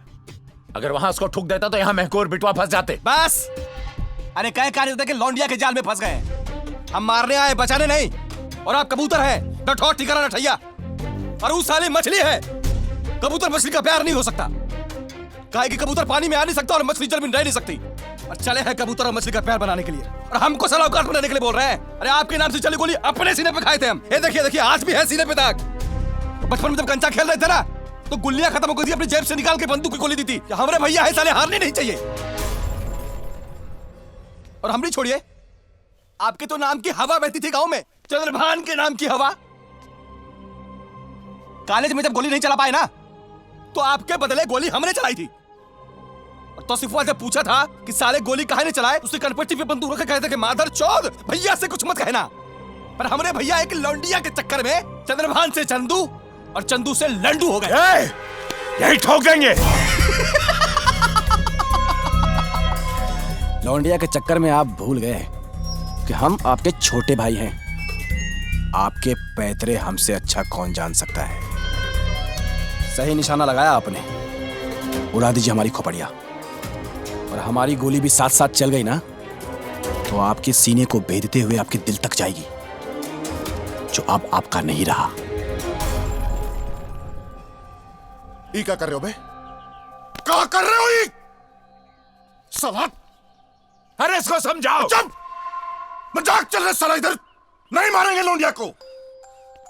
अगर वहां उसको ठुक देता तो यहाँ महको और बिटवा फंस जाते। बस, अरे कहे कार्य होते कि लौंडिया के जाल में फंस गए। हम मारने आए, बचाने नहीं। और आप कबूतर है, न ठोर ठिकाना न ठैया। और उस साली मछली है। कबूतर मछली का प्यार नहीं हो सकता, काहे कि कबूतर पानी में आ नहीं सकता और मछली जल में रह नहीं सकती। और चले हैं कबूतर और मछली का प्यार बनाने के लिए, और हमको सलाहकार बनाने के लिए बोल रहे हैं। अरे आपके नाम से चली गोली अपने सीने पे खाए थे हम। ये देखिए देखिए, आज भी है सीने पे दाग। बचपन में जब कंचा खेल रहे थे ना, तो गुल्लियां खत्म हो गई थी, अपनी जेब से निकाल के बंदूक की गोली दी थी। हमारे भैया है, साले हारने नहीं चाहिए। और हम भी छोड़िए, आपके तो नाम की हवा बहती थी गांव में, चंद्रभान के नाम की हवा। कॉलेज में जब गोली नहीं चला पाए ना, तो आपके बदले गोली हमने चलाई थी। और तौसीफवा से पूछा था कि साले गोली काहे नहीं चलाए, उसने कनपट्टी पे बंदूक रख के कहते कि मादर चौध, भैया से कुछ मत कहना। पर हमारे भैया एक लौंडिया के चक्कर में चंद्रभान से चंदू और चंदू से लंडू हो गए। यही ठोक देंगे। लौंडिया के चक्कर में आप भूल गए कि हम आपके छोटे भाई हैं। आपके पैतरे हमसे अच्छा कौन जान सकता है। सही निशाना लगाया आपने, उड़ा दीजिए हमारी खोपड़िया। और हमारी गोली भी साथ साथ चल गई ना, तो आपके सीने को भेदते हुए आपके दिल तक जाएगी, जो अब आपका नहीं रहा। ये क्या कर रहे हो बे? क्या कर रहे हो ये? साला! अरे इसको समझाओ। चुप! मजाक चल रहा है साला इधर। नहीं मारेंगे लौंडिया को,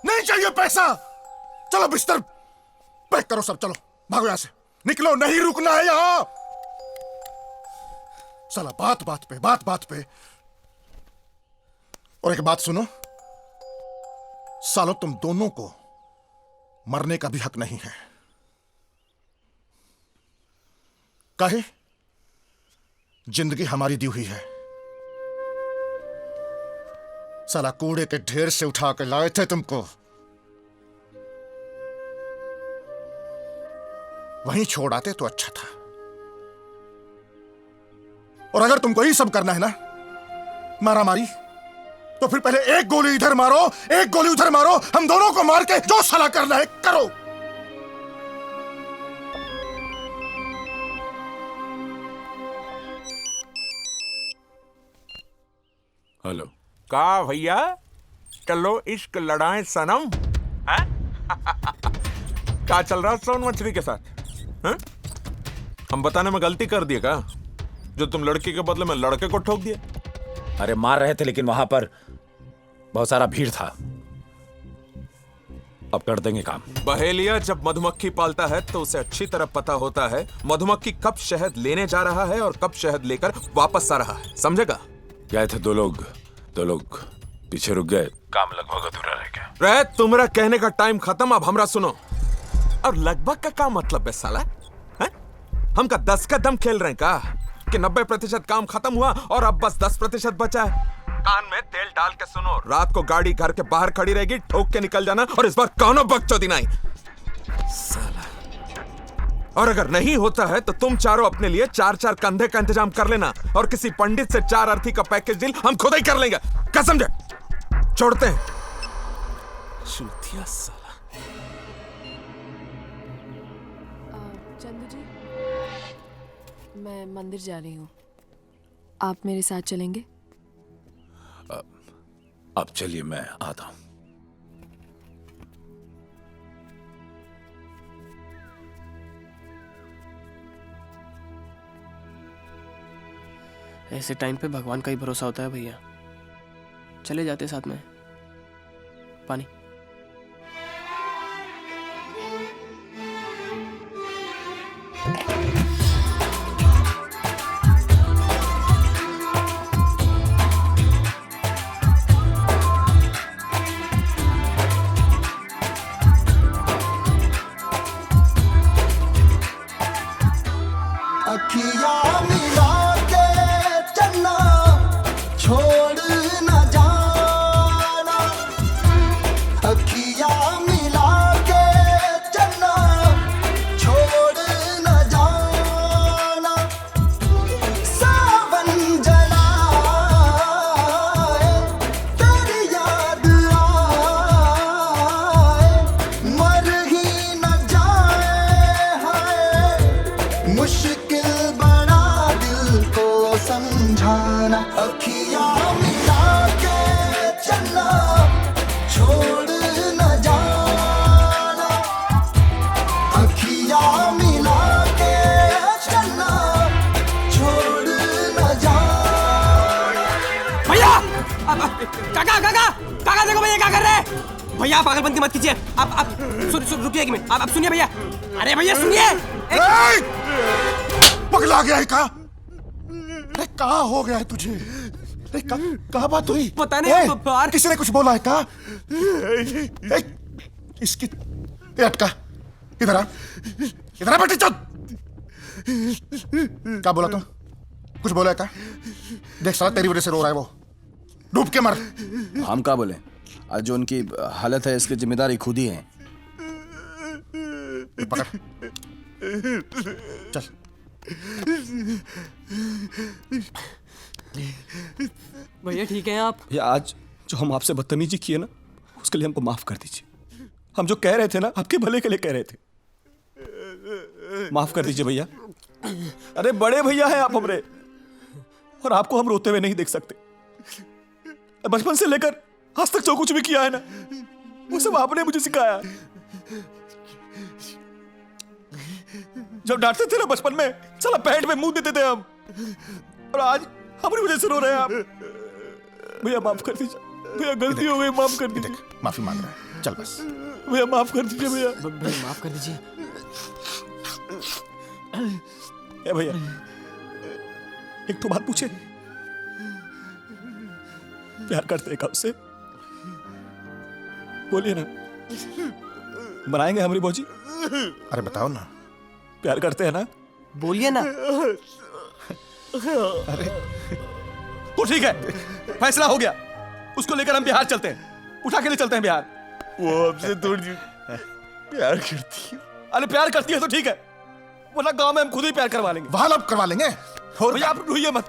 नहीं चाहिए पैसा। चलो बिस्तर पैक करो सब, चलो भागो यहां से, निकलो, नहीं रुकना है यहां। साला बात बात पे। और एक बात सुनो, सालो तुम दोनों को मरने का भी हक नहीं है। काहे? जिंदगी हमारी दी हुई है। साला कूड़े के ढेर से उठा के लाए थे तुमको, वहीं छोड़ आते तो अच्छा था। और अगर तुमको ही सब करना है ना, मारा मारी, तो फिर पहले एक गोली इधर मारो, एक गोली उधर मारो, हम दोनों को मार के जो साला करना है करो। हेलो। का भैया, चलो इश्क लड़ाएं सनम। हैं? क्या चल रहा सोन मछली के साथ? हैं? हम बताने में गलती कर दिए का, जो तुम लड़की के बदले में लड़के को ठोक दिए? अरे मार रहे थे, लेकिन वहां पर बहुत सारा भीड़ था। अब कर देंगे काम। बहेलिया जब मधुमक्खी पालता है तो उसे अच्छी तरह पता होता है मधुमक्खी कब शहद लेने जा रहा है और कब शहद लेकर वापस आ रहा है, समझेगा? गए थे दो लोग पीछे रुक गए, काम लगभग अधूरा रह गया। रे तुम्हारा कहने का टाइम खत्म, अब हमरा सुनो। और लगभग का क्या मतलब है साला? हम का 10 का दम खेल रहे हैं का, कि 90% काम खत्म हुआ और अब बस 10% बचा है? कान में तेल डाल के सुनो, रात को गाड़ी घर के बाहर खड़ी रहेगी, ठोक के निकल जाना, और इस बार कौनो बकचोदी नहीं साला। और अगर नहीं होता है तो तुम चारों अपने लिए 4-4 कंधे का इंतजाम कर लेना, और किसी पंडित से 4 अर्थी का पैकेज डील हम खुद ही कर लेंगे। क्या समझे? छोड़ते हैं। चूतिया साला। मैं मंदिर जा रही हूँ, आप मेरे साथ चलेंगे? अब चलिए, मैं आता हूं। ऐसे टाइम पे भगवान का ही भरोसा होता है भैया। चले जाते साथ में। पानी। अखियाँ मिला के चलना, छोड़ न जाना। अखियाँ मिला के चलना, छोड़ न जाना। सावन जलाए, तेरी याद आए, मर ही न जाए हाय। मुश्किल बड़ा दिल को समझाना। अखियाँ मिला के चलना, छोड़ न जाना। अखियाँ मिला के चलना, छोड़ न जाना। भैया! काका काका काका देखो भैया क्या कर रहे हैं। भैया पागलपंती मत कीजिए। आप रुकिए 1 मिनट। आप सुनिए भैया। अरे भैया सुनिए। पगला गया है का? अरे कहाँ हो गया है तुझे? अरे कहाँ बात हुई? पता नहीं। किसी ने कुछ बोला है का? इसकी अटका, इधर आ, इधर आ बेटी। चल, क्या बोला तुम? कुछ बोला है का? देख साला तेरी वजह से रो रहा है वो। डूब के मर। हम क्या बोले? आज जो उनकी हालत है इसकी जिम्मेदारी खुद ही है। पकड़, चल। भैया ठीक है आप? भैया आज जो हम आपसे बदतमीजी किए ना, उसके लिए हमको माफ कर दीजिए। हम जो कह रहे थे ना, आपके भले के लिए कह रहे थे। माफ कर दीजिए भैया। अरे बड़े भैया हैं आप हमरे, और आपको हम रोते हुए नहीं देख सकते। बचपन से लेकर आज तक जो कुछ भी किया है ना, वो सब आपने मुझे सिखाया। जब डांटते थे ना बचपन में, साला पैंट में मुंह देते थे हम, और आज हमारी वजह से रो रहे हैं आप। भैया माफ कर दीजिए भैया, गलती हो गई, माफ कर दीजिए। माफी मांग रहा है, चल बस। भैया माफ कर दीजिए भैया। भैया माफ कर दीजिए। ए भैया एक तो बात पूछे, प्यार करते हैं कब से? बोलिए ना, बनाएंगे हमारी भौजी? अरे बताओ ना। प्यार करते हैं ना? बोलिए ना। अरे तो ठीक है, फैसला हो गया। उसको लेकर हम बिहार चलते हैं, उठा के ले चलते हैं बिहार। वो हमसे थोड़ी प्यार करती है। अरे प्यार करती है तो ठीक है, वरना गांव में हम खुद ही प्यार करवा लेंगे। वहां अब करवा लेंगे। भैया आप रोइए मत,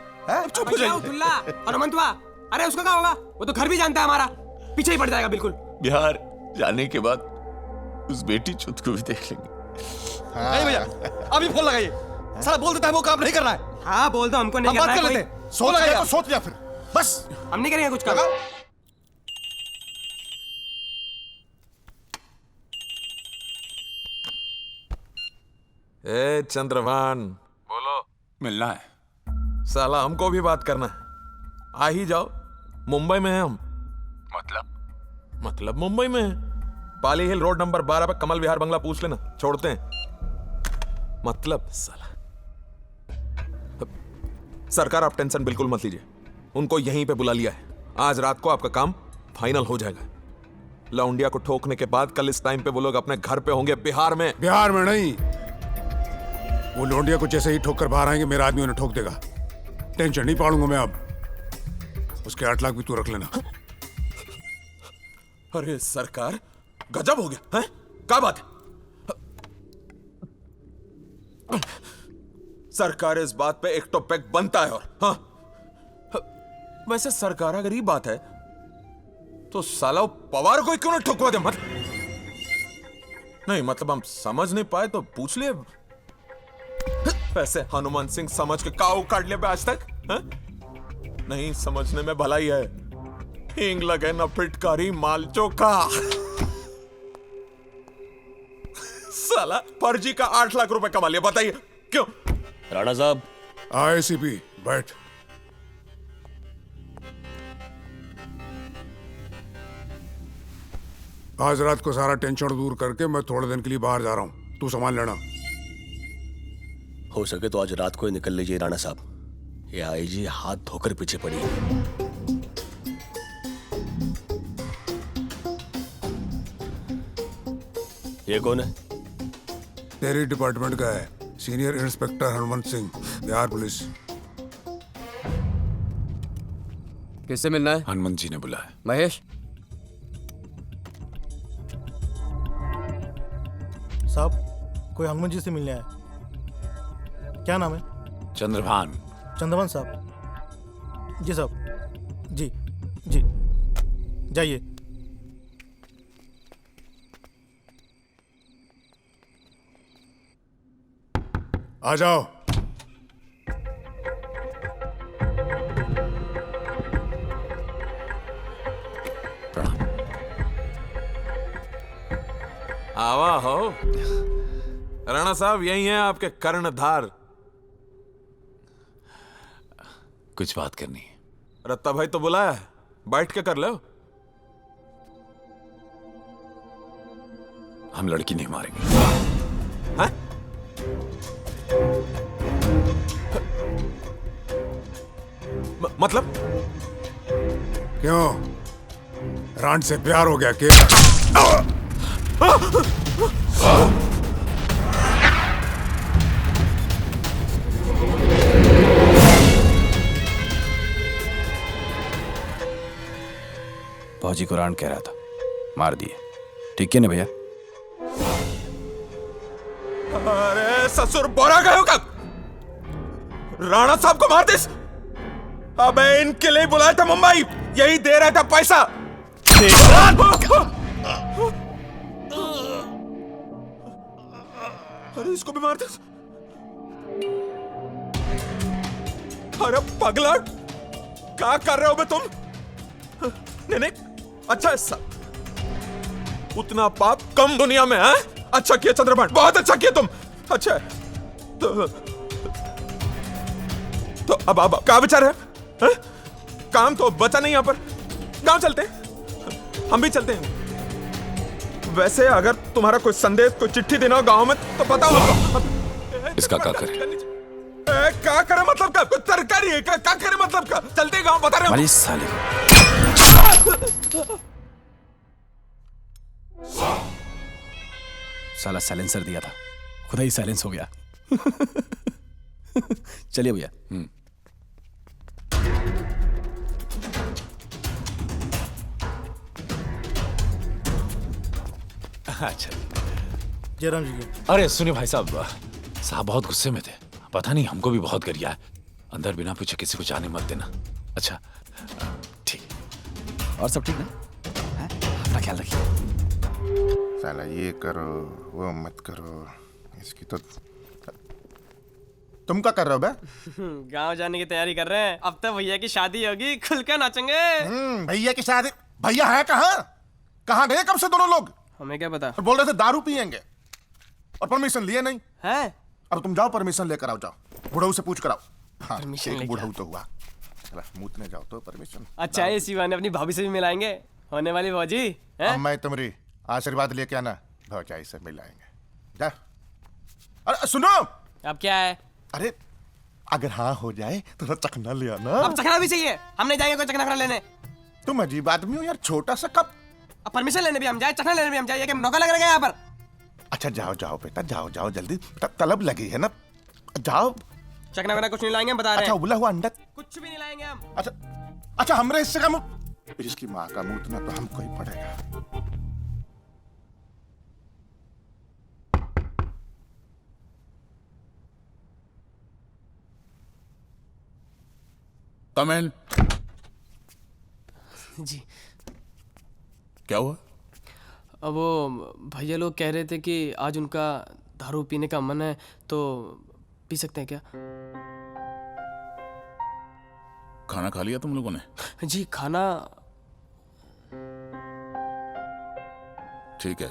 चुप हो जाइए। हनुमंतवा, अरे उसका क्या होगा? वो तो घर भी जानता है हमारा, पीछे ही पड़ जाएगा बिल्कुल। बिहार जाने के बाद उस बेटी चुत को भी देख लेंगे। नहीं भैया अभी फोन लगाइए। साला बोल देता है वो काम नहीं करना है। हाँ बोल दो, हमको नहीं करना है। बात कर लेते हैं। सोच लिया तो सोच लिया फिर, बस हम नहीं करेंगे कुछ काम। ए चंद्रभान, बोलो। मिलना है साला, हमको भी बात करना है। आ ही जाओ, मुंबई में है हम। मतलब मुंबई में है। पाली हिल रोड नंबर 12 पे कमल विहार बंगला पूछ लेना, छोड़ते हैं। मतलब साला सरकार, आप टेंशन बिल्कुल मत लीजिए, उनको यहीं पे बुला लिया है। आज रात को आपका काम फाइनल हो जाएगा। लौंडिया को ठोकने के बाद कल इस टाइम पे वो लोग अपने घर पे होंगे बिहार में। बिहार में नहीं, वो लौंडिया को जैसे ही ठोक कर बाहर आएंगे, मेरा आदमी उन्हें ठोक देगा। टेंशन नहीं पालूंगा मैं अब। उसके 8 लाख भी तू रख लेना। अरे सरकार, गजब हो गया है। क्या बात है? सरकार इस बात पे एक तो पैक बनता है। और हाँ, वैसे सरकार अगर ये बात है तो साला पवार को क्यों ना ठुकवा दे? मत नहीं, मतलब हम समझ नहीं पाए तो पूछ लिए। वैसे हनुमान सिंह समझ के काऊ काट लिया आज तक हा? नहीं समझने में भलाई है। हींग लगे न फिटकारी माल चोखा। साला फर्जी का 8 लाख रुपए कमा लिया, बताइए क्यों? राणा साहब। आईसीपी बैठ। आज रात को सारा टेंशन दूर करके मैं थोड़े दिन के लिए बाहर जा रहा हूं, तू संभाल लेना। हो सके तो आज रात को ही निकल लीजिए राणा साहब। ये आईजी हाथ धोकर पीछे पड़ी है। ये कौन है? तेरी डिपार्टमेंट का है, senior inspector Hanumant Singh, Bihar police. किससे मिलना है? हनुमंत जी ने बुलाया। महेश। साहब कोई हनुमान जी से मिलने आया। क्या नाम है? चंद्रभान। चंद्रभान साहब। जी साहब। जी जी जाइए। आ जाओ। आवा हो राणा साहब, यही है आपके कर्णधार। कुछ बात करनी है। रत्ता भाई तो बुलाया है, बैठ के कर लो। हम लड़की नहीं मारेंगे। हाँ? मतलब क्यों? रान से प्यार हो गया क्या? फौजी को रान कह रहा था, मार दिए। ठीक है ना भैया? अरे ससुर बोरा गए हो कब? राणा साहब को मार दिस। अबे इनके लिए बुलाया था मुंबई, यही दे रहा था पैसा। अरे इसको भी मार दिस। अरे पगला, क्या कर रहे हो बे तुम? नहीं नहीं, अच्छा ऐसा उतना पाप कम दुनिया में है। अच्छा किया चंद्रभान, बहुत अच्छा किया तुम। अच्छा तो अब क्या विचार है? काम तो बचा नहीं यहाँ पर। गांव चलते हैं, हम भी चलते हैं। वैसे अगर तुम्हारा कोई संदेश, कोई चिट्ठी देना हो गांव में तो पता हो। इसका क्या करे? क्या करे मतलब का? तरकारी है क्या? क्या करे मतलब का? चलते गांव, बता रहे हो। साला साइलेंसर दिया था, खुदा ही साइलेंस हो गया। चलिए भैया। अच्छा जयराम जी। अरे सुनिए भाई साहब बहुत गुस्से में थे। पता नहीं, हमको भी बहुत गरिया है। अंदर बिना पूछे किसी को जाने मत देना। अच्छा ठीक। और सब ठीक ना? अपना ख्याल रखिए। साला ये करो वो मत करो, इसकी तो। तुम क्या कर रहे हो बे? गांव जाने की तैयारी कर रहे हैं। अब तो भैया की शादी होगी, खुल कर नाचेंगे। भैया की शादी? भैया है कहाँ? कहाँ गए कब से दोनों लोग? हमें क्या पता। बोल रहे थे दारू पियेंगे और परमिशन लिए नहीं है। अब तुम जाओ परमिशन लेकर आओ, जाओ बुढ़ऊ से पूछ कर आओ। हाँ, परमिशन एक बुढ़ऊ तो हुआ। चला मूतने जाओ तो परमिशन। अच्छा है, इसी बहाने अपनी भाभी से भी मिलाएंगे, होने वाली भौजी। अब मैं तुम्हारी आशीर्वाद लेके आना, भौजाई से मिलाएंगे। जा। अरे सुनो। अब क्या है? अरे अगर हाँ हो जाए तो चखना ले आना। अब चखना भी चाहिए, हम नहीं जाएंगे कोई चखना लेने। तुम अजीब आदमी हो यार, छोटा सा कप। अब परमिशन लेने भी हम जाए, चखना लेने भी हम जाए, नौका लग रहा है यहाँ पर। अच्छा जाओ जाओ बेटा, जाओ जाओ जल्दी, तलब लगी है ना, जाओ। चखना वगैरह कुछ नहीं लाएंगे, बता रहे हैं। अच्छा उबला हुआ अंडा कुछ भी नहीं लाएंगे हम। अच्छा हमरे हिस्से का इसकी माँ का मूतना तो हमको ही पड़ेगा। कम इन। जी क्या हुआ? अब वो भैया लोग कह रहे थे कि आज उनका दारू पीने का मन है, तो पी सकते हैं क्या? खाना खा लिया तुम लोगों ने? जी खाना। ठीक है,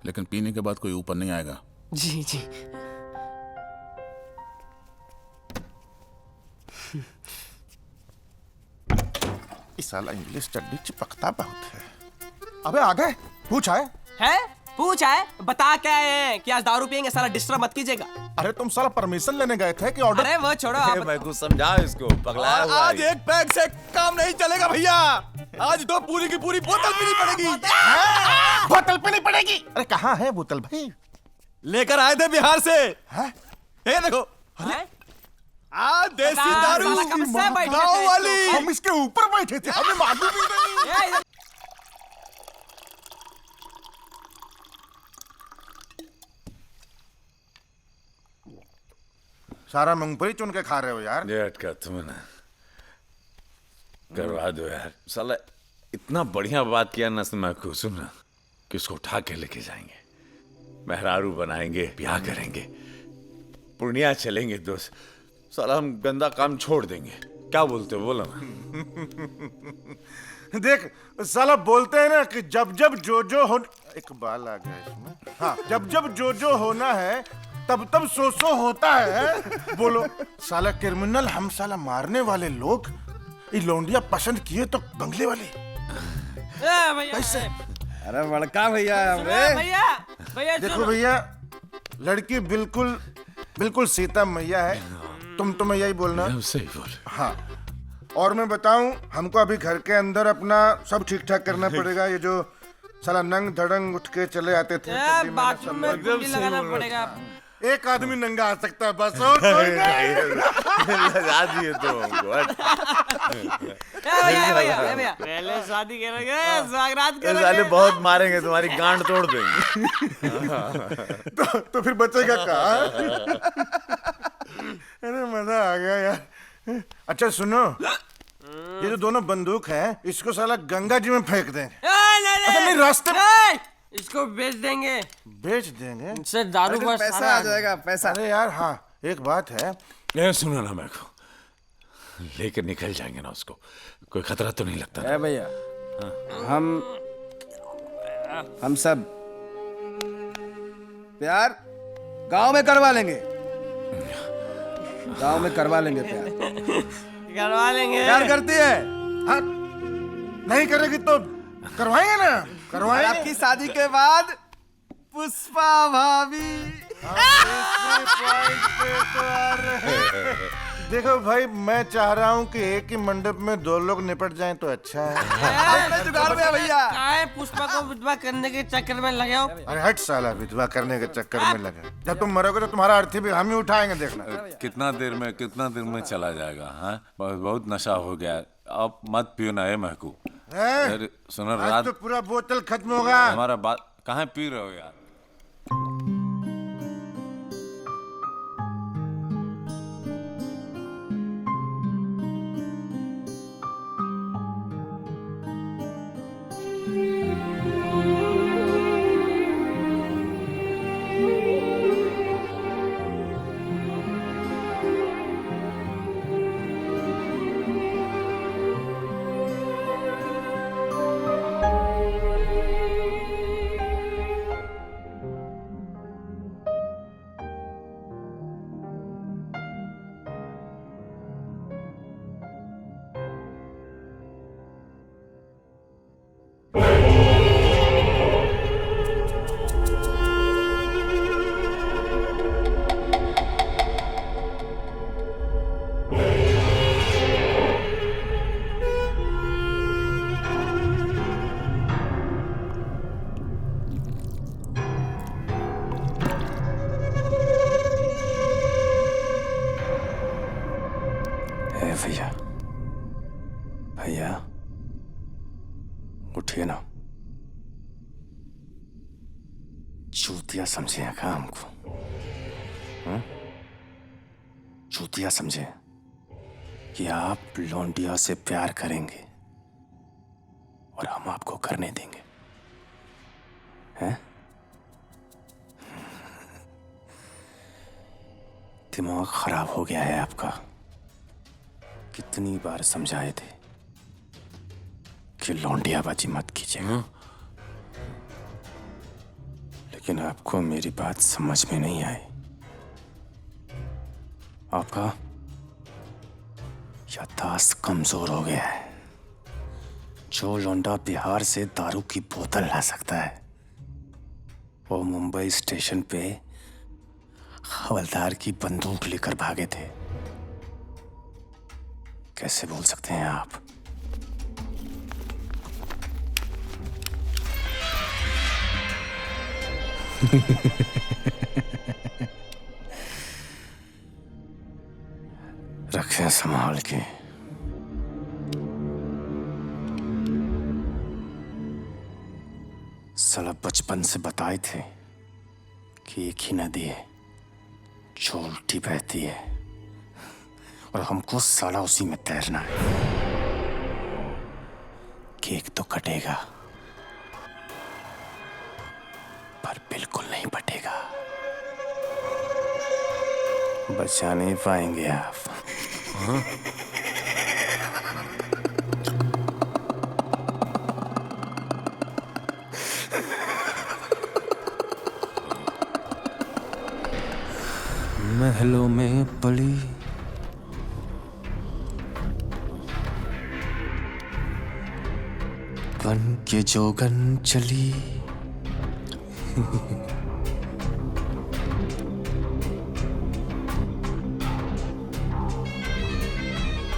लेकिन पीने के बाद कोई ऊपर नहीं आएगा। जी जी। इस साला इंग्लिश चड्डी चिपकता बहुत है। अबे आ गए, पूछ आए है? पूछ आए? बता क्या है कि आज दारू पियेंगे, साला डिस्टर्ब मत कीजिएगा। अरे तुम साला परमिशन लेने गए थे कि ऑर्डर? अरे वो छोड़ो, आप मैं कुछ समझा इसको, पगला हुआ आज एक पैक से काम नहीं चलेगा भैया, आज तो पूरी की पूरी बोतल पीनी पड़ेगी। बोतल पीनी पड़ेगी? अरे कहाँ है बोतल भाई? लेकर आए थे बिहार से। ये देखो, आज देसी दारू गाँव वाली। हम इसके ऊपर बैठे थे, हमें मालूम ही नहीं। सारा मूंगफली चुन के खा रहे हो यार। ये अटका तुम ना करवा दो यार। साला इतना बढ़िया बात किया ना मैं खुश हूं ना कि उसको उठा के लेके जाएंगे, मेहरारू बनाएंगे, ब्याह करेंगे, पूर्णिया चलेंगे दोस्त। साला हम गंदा काम छोड़ देंगे। क्या बोलते हो, बोलो ना। देख साला बोलते हैं ना कि जब जब जो हो, एक बाल आ गया इसमें। हाँ, जब जब जो होना है तब तब सो होता है। बोलो साला क्रिमिनल, हम साला मारने वाले लोग ये लौंडिया पसंद किए तो बंगले वाले कैसे? अरे बड़का भैया भैया देखो भैया, लड़की बिल्कुल बिल्कुल सीता मैया है। तुम तो मैया ही बोलना। सही बोल। हाँ, और मैं बताऊं, हमको अभी घर के अंदर अपना सब ठीक ठाक करना पड़ेगा। ये जो साला नंग धड़ंग उठ के चले आते थे बाथरूम में कुंडी लगाना पड़ेगा। एक आदमी नंगा आ सकता है बस, और कोई नहीं। लगा दिए तो भैया पहले शादी करेंगे, स्वागरात करेंगे। साले बहुत मारेंगे, तुम्हारी गांड तोड़ देंगे। तो फिर बचेगा कहाँ? अरे मजा आ गया यार। अच्छा सुनो, ये जो दोनों बंदूक है इसको साला गंगा जी में फेंक देंगे। नहीं रास्ते इसको बेच देंगे। बेच देंगे? इससे दारू का पैसा आ जाएगा, पैसा। अरे यार हाँ, एक बात है। ये सुनो ना, मेरे को लेकर निकल जाएंगे ना उसको, कोई खतरा तो नहीं लगता ना? भैया हम सब प्यार गांव में करवा लेंगे, गांव में करवा लेंगे प्यार। करवा लेंगे। प्यार करती है? हाँ, नहीं करेगी तो करवाएंगे ना, करवाएंगे। आपकी शादी के बाद पुष्पा भाभी। देखो भाई, मैं चाह रहा हूँ कि एक ही मंडप में दो लोग निपट जाएं तो अच्छा है। जुगाड़ में भैया। काहे पुष्पा को विधवा करने के चक्कर में लगे हो? अरे हट साला, विधवा करने के चक्कर में लगे। जब तुम मरोगे तो तुम्हारा अर्थी भी हम ही उठाएंगे, देखना। कितना देर में चला जाएगा? हाँ, बहुत नशा हो गया, अब मत पियो ना। महकू, अरे सुनो, रात तो पूरा बोतल खत्म होगा। हमारा बात कहाँ पी रहे हो यार? भैया भैया उठिए ना, चूतिया समझे क्या हमको? चूतिया समझे कि आप लौंडिया से प्यार करेंगे और हम आपको करने देंगे, हैं? दिमाग खराब हो गया है आपका। कितनी बार समझाए थे कि लौंडियाबाजी मत कीजिएगा, लेकिन आपको मेरी बात समझ में नहीं आई। आपका याददाश्त कमजोर हो गया है। जो लौंडा बिहार से दारू की बोतल ला सकता है, वो मुंबई स्टेशन पे हवलदार की बंदूक लेकर भागे थे। कैसे बोल सकते हैं आप? रखें संभाल के। साला बचपन से बताए थे कि एक ही नदी है जो उल्टी बहती है, और हमको साला उसी में तैरना है। केक तो कटेगा पर बिल्कुल नहीं बटेगा। बचा नहीं पाएंगे आप। हाँ? महलों में पड़ी बन के जोगन चली।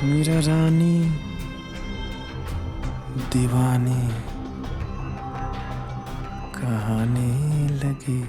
मेरा रानी दीवानी कहानी लगी।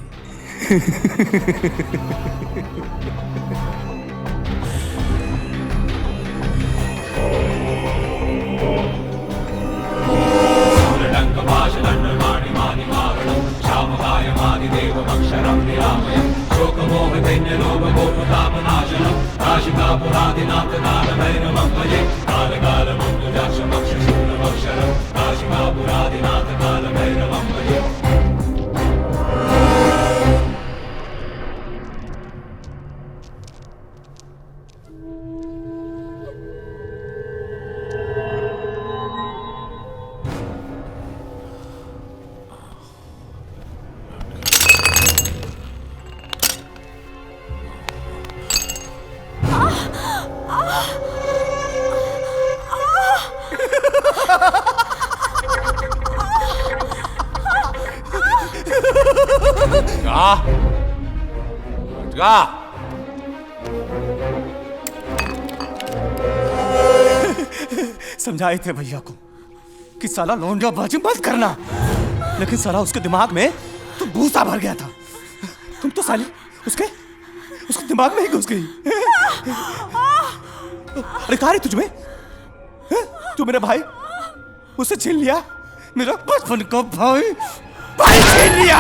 समझाए थे भैया को कि साला लौंडियाबाजी मत करना, लेकिन साला उसके दिमाग में तो भूसा भर गया था। तुम तो साली उसके दिमाग में ही घुस गई। अरे कहा रे तुझमें? तू मेरा भाई उसे छीन लिया, मेरा बचपन का भाई छीन लिया।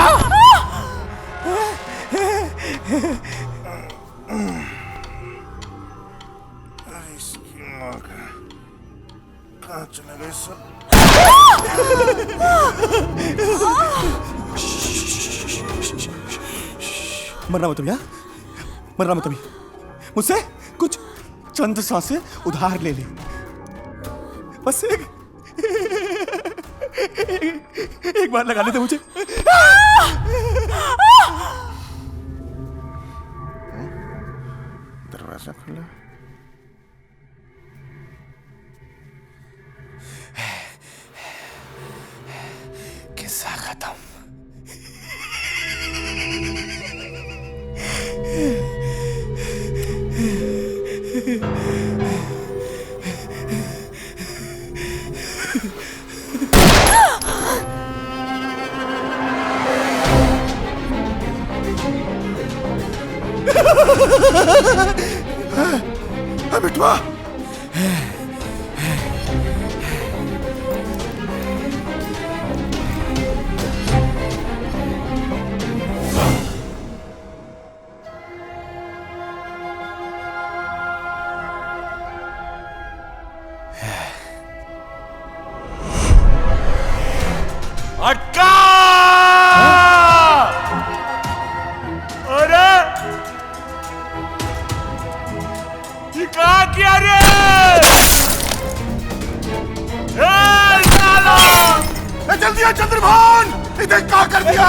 चले गए सब। मरना मत भैया, मरना मत अभी। मुझसे कुछ चंद सांसें उधार ले ले, बस एक बार लगा लेते मुझे। दरवाजा खुला। किस्सा खत्म। बिटवा अटका! अरे दिया चंद्रभान, इधर क्या कर दिया?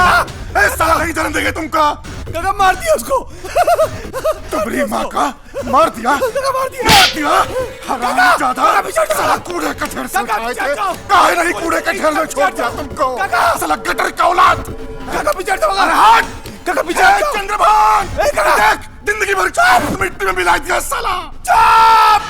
साला नहीं जन्म देंगे तुमको। काका मार दिया उसको। तुम्हारी माँ का मार दिया, मार दिया। हरामजादा, साला कूड़े के ढेर से उठाए थे, काहे नहीं कूड़े के ढेर में छोड़ दिया तुमको? साला गटर का औलाद। काका पीछे हट जाओ। अरे हट, काका पीछे हट जाओ। चंद्रभान, देख जिंदगी भर चुप मिट्टी में मिला दिया साला। चुप!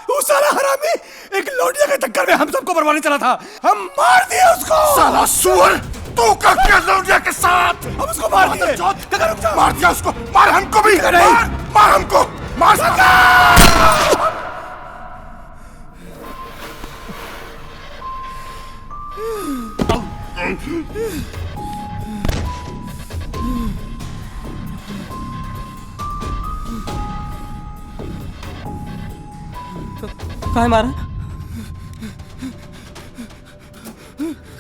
वो साला हरामी एक लौटिया के चक्कर में हम सबको मरवाने चला था, हम मार दिए उसको। साला सुअर, तू का क्या लौटिया के साथ? हम उसको मार दिए। काका रुक जाओ। मार दिया उसको, मार हमको भी। मार हमको, मार कहाँ मारा?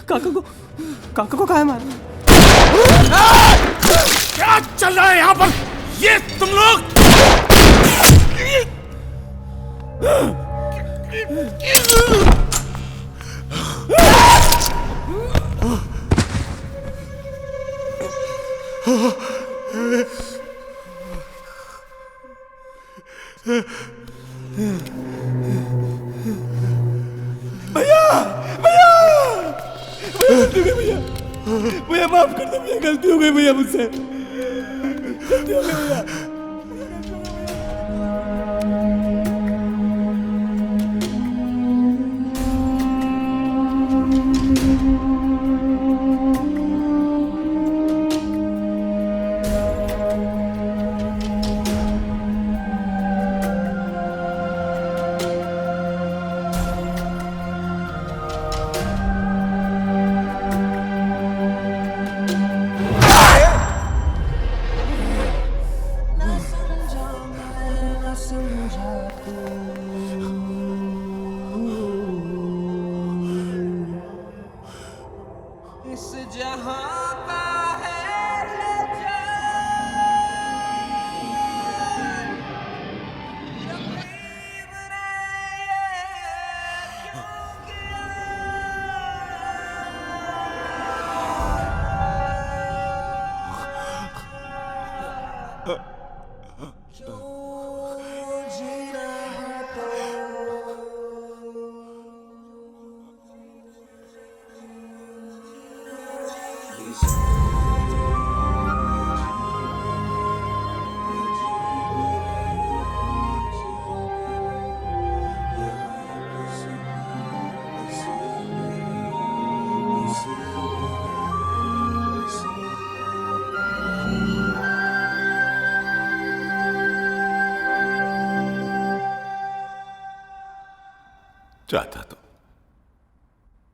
काका को कहाँ मारा? क्या चल रहा है यहाँ पर? ये तुम लोग भैया भैया भैया भैया माफ कर दो भैया, गलती हो गई भैया मुझसे, गलती हो गई भैया।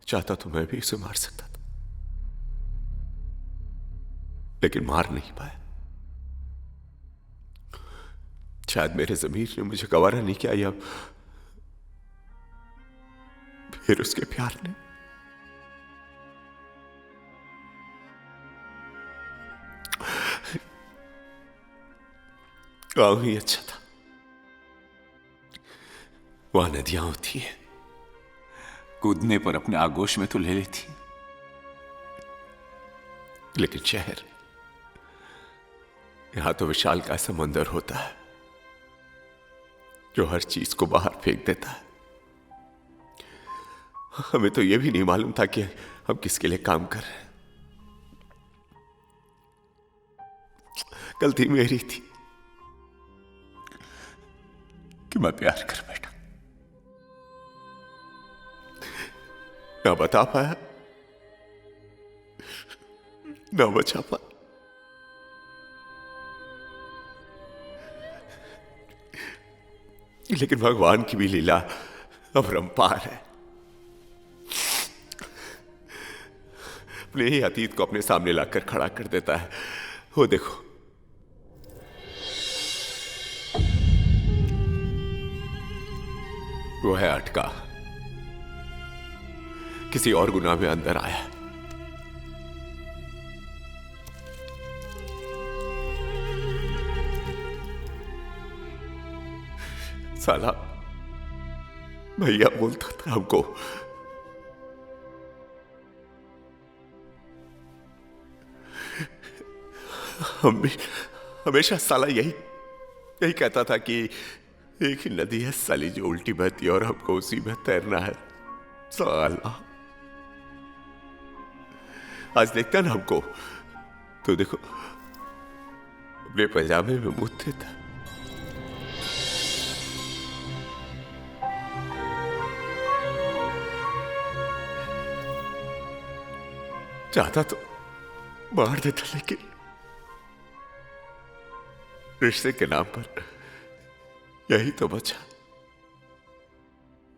चाहता तो मैं भी उसे मार सकता था, लेकिन मार नहीं पाया। शायद मेरे ज़मीर ने मुझे गवारा नहीं किया, या फिर उसके प्यार ने। गाँव ही अच्छा था, वहां नदियां होती हैं, कूदने पर अपने आगोश में तो ले लेती, लेकिन शहर, यहां तो विशाल का समंदर होता है जो हर चीज को बाहर फेंक देता है। हमें तो यह भी नहीं मालूम था कि हम किसके लिए काम कर रहे हैं। गलती मेरी थी कि मैं प्यार कर बैठा, ना बता पाया, ना बचा पाया। लेकिन भगवान की भी लीला अपरंपार है। अपने ही अतीत को अपने सामने लाकर खड़ा कर देता है। वो देखो, वो है अटका, किसी और गुनाह में अंदर आया। साला भैया बोलता था हमको, हम भी हमेशा साला यही कहता था कि एक ही नदी है साली जो उल्टी बहती है और हमको उसी में तैरना है। साला आज देखता ना हमको तो देखो अपने पजामे में मुँह था। चाहता तो मार देता, लेकिन रिश्ते के नाम पर यही तो बचा।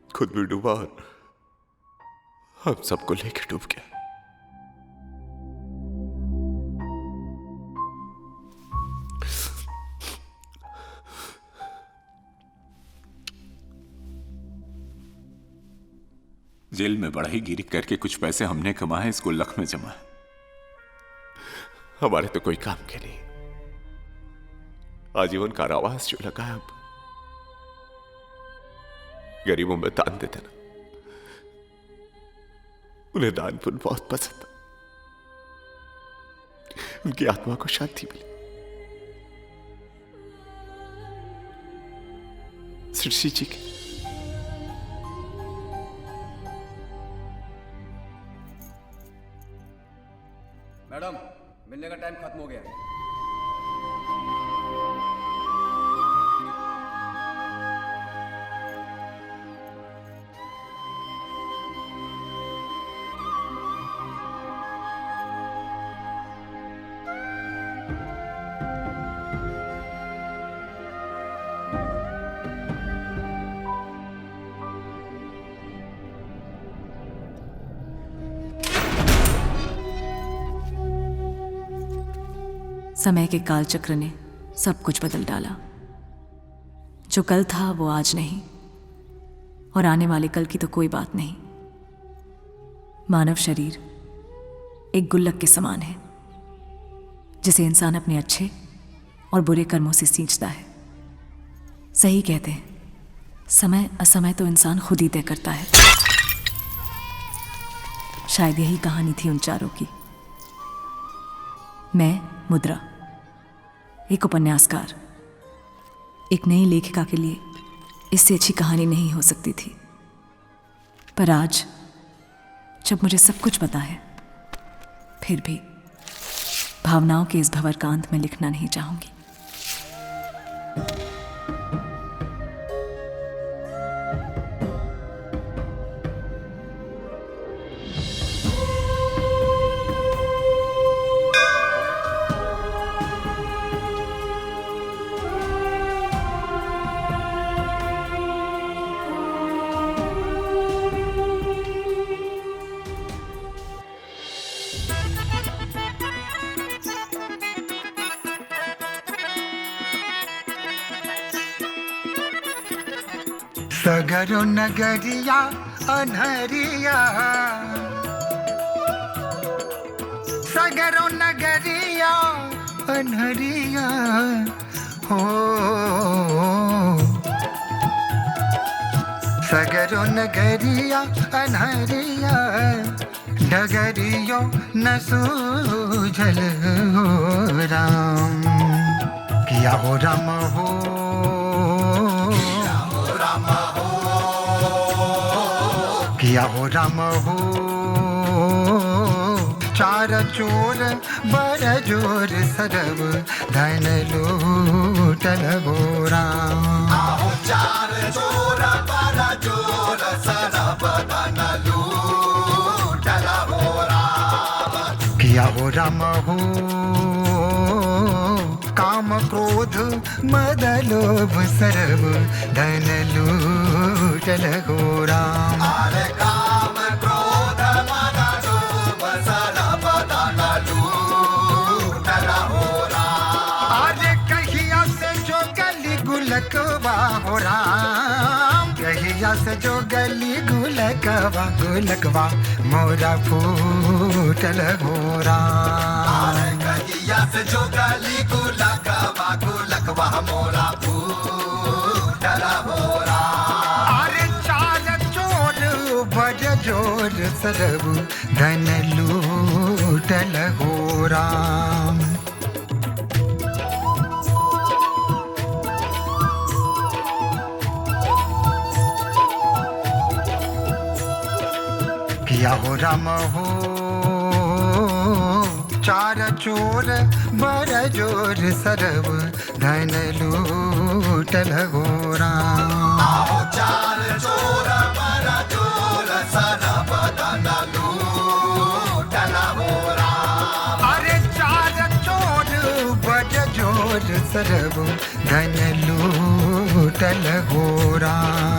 खुद भी डूबा और हम सबको लेके डूब गया। जेल में बढ़ाईगिरी करके कुछ पैसे हमने कमाए, इसको लख में जमा है। हमारे तो कोई काम के नहीं, आजीवन कारावास जो लगा है। अब गरीबों में दान देते ना, उन्हें दान पुण्य बहुत पसंद, उनकी आत्मा को शांति मिली। सृष्टि जी की मैडम, मिलने का टाइम खत्म हो गया है। समय के कालचक्र ने सब कुछ बदल डाला। जो कल था वो आज नहीं, और आने वाले कल की तो कोई बात नहीं। मानव शरीर एक गुल्लक के समान है, जिसे इंसान अपने अच्छे और बुरे कर्मों से सींचता है। सही कहते हैं, समय असमय तो इंसान खुद ही तय करता है। शायद यही कहानी थी उन चारों की। मैं मुद्रा, एक उपन्यासकार, एक नई लेखिका के लिए इससे अच्छी कहानी नहीं हो सकती थी। पर आज जब मुझे सब कुछ पता है, फिर भी भावनाओं के इस भंवरकांत में लिखना नहीं चाहूंगी। सगरो नगरिया अनहरिया, सगरो नगरिया अनहरिया हो, सगरो नगरिया अनहरिया, डगरियो न सूझल हो राम। किया हो राम हो, किया हो राम हो, चार चोर बड़ जोर सरब धन लूटल हो राम। आओ चार चोर बड़ जोर सरब धन लूटल हो राम। किया हो राम हो, काम क्रोध मद लोभ सरब धन लूटल हो राम। अरे काम क्रोध मद लोभ सरब धन लूटल हो राम। अरे कहिया से जो गली गुलकवा हो राम, कहिया से जो गली गुलकवा गुलकवा मोरा फूटल हो राम। अरे कहिया से जो गली गुलकवा गुलकवा मोरा फूटल हो राम। अरे चार चोर बड़ जोर सरब धन लूटल हो राम। या हो राम हो चार चोर बर जोर सरब धन लूटल हो राम चार चोर बर जोर सरब धन लूटल हो राम अरे चार चोर बर जोर सरब धन लूटल हो राम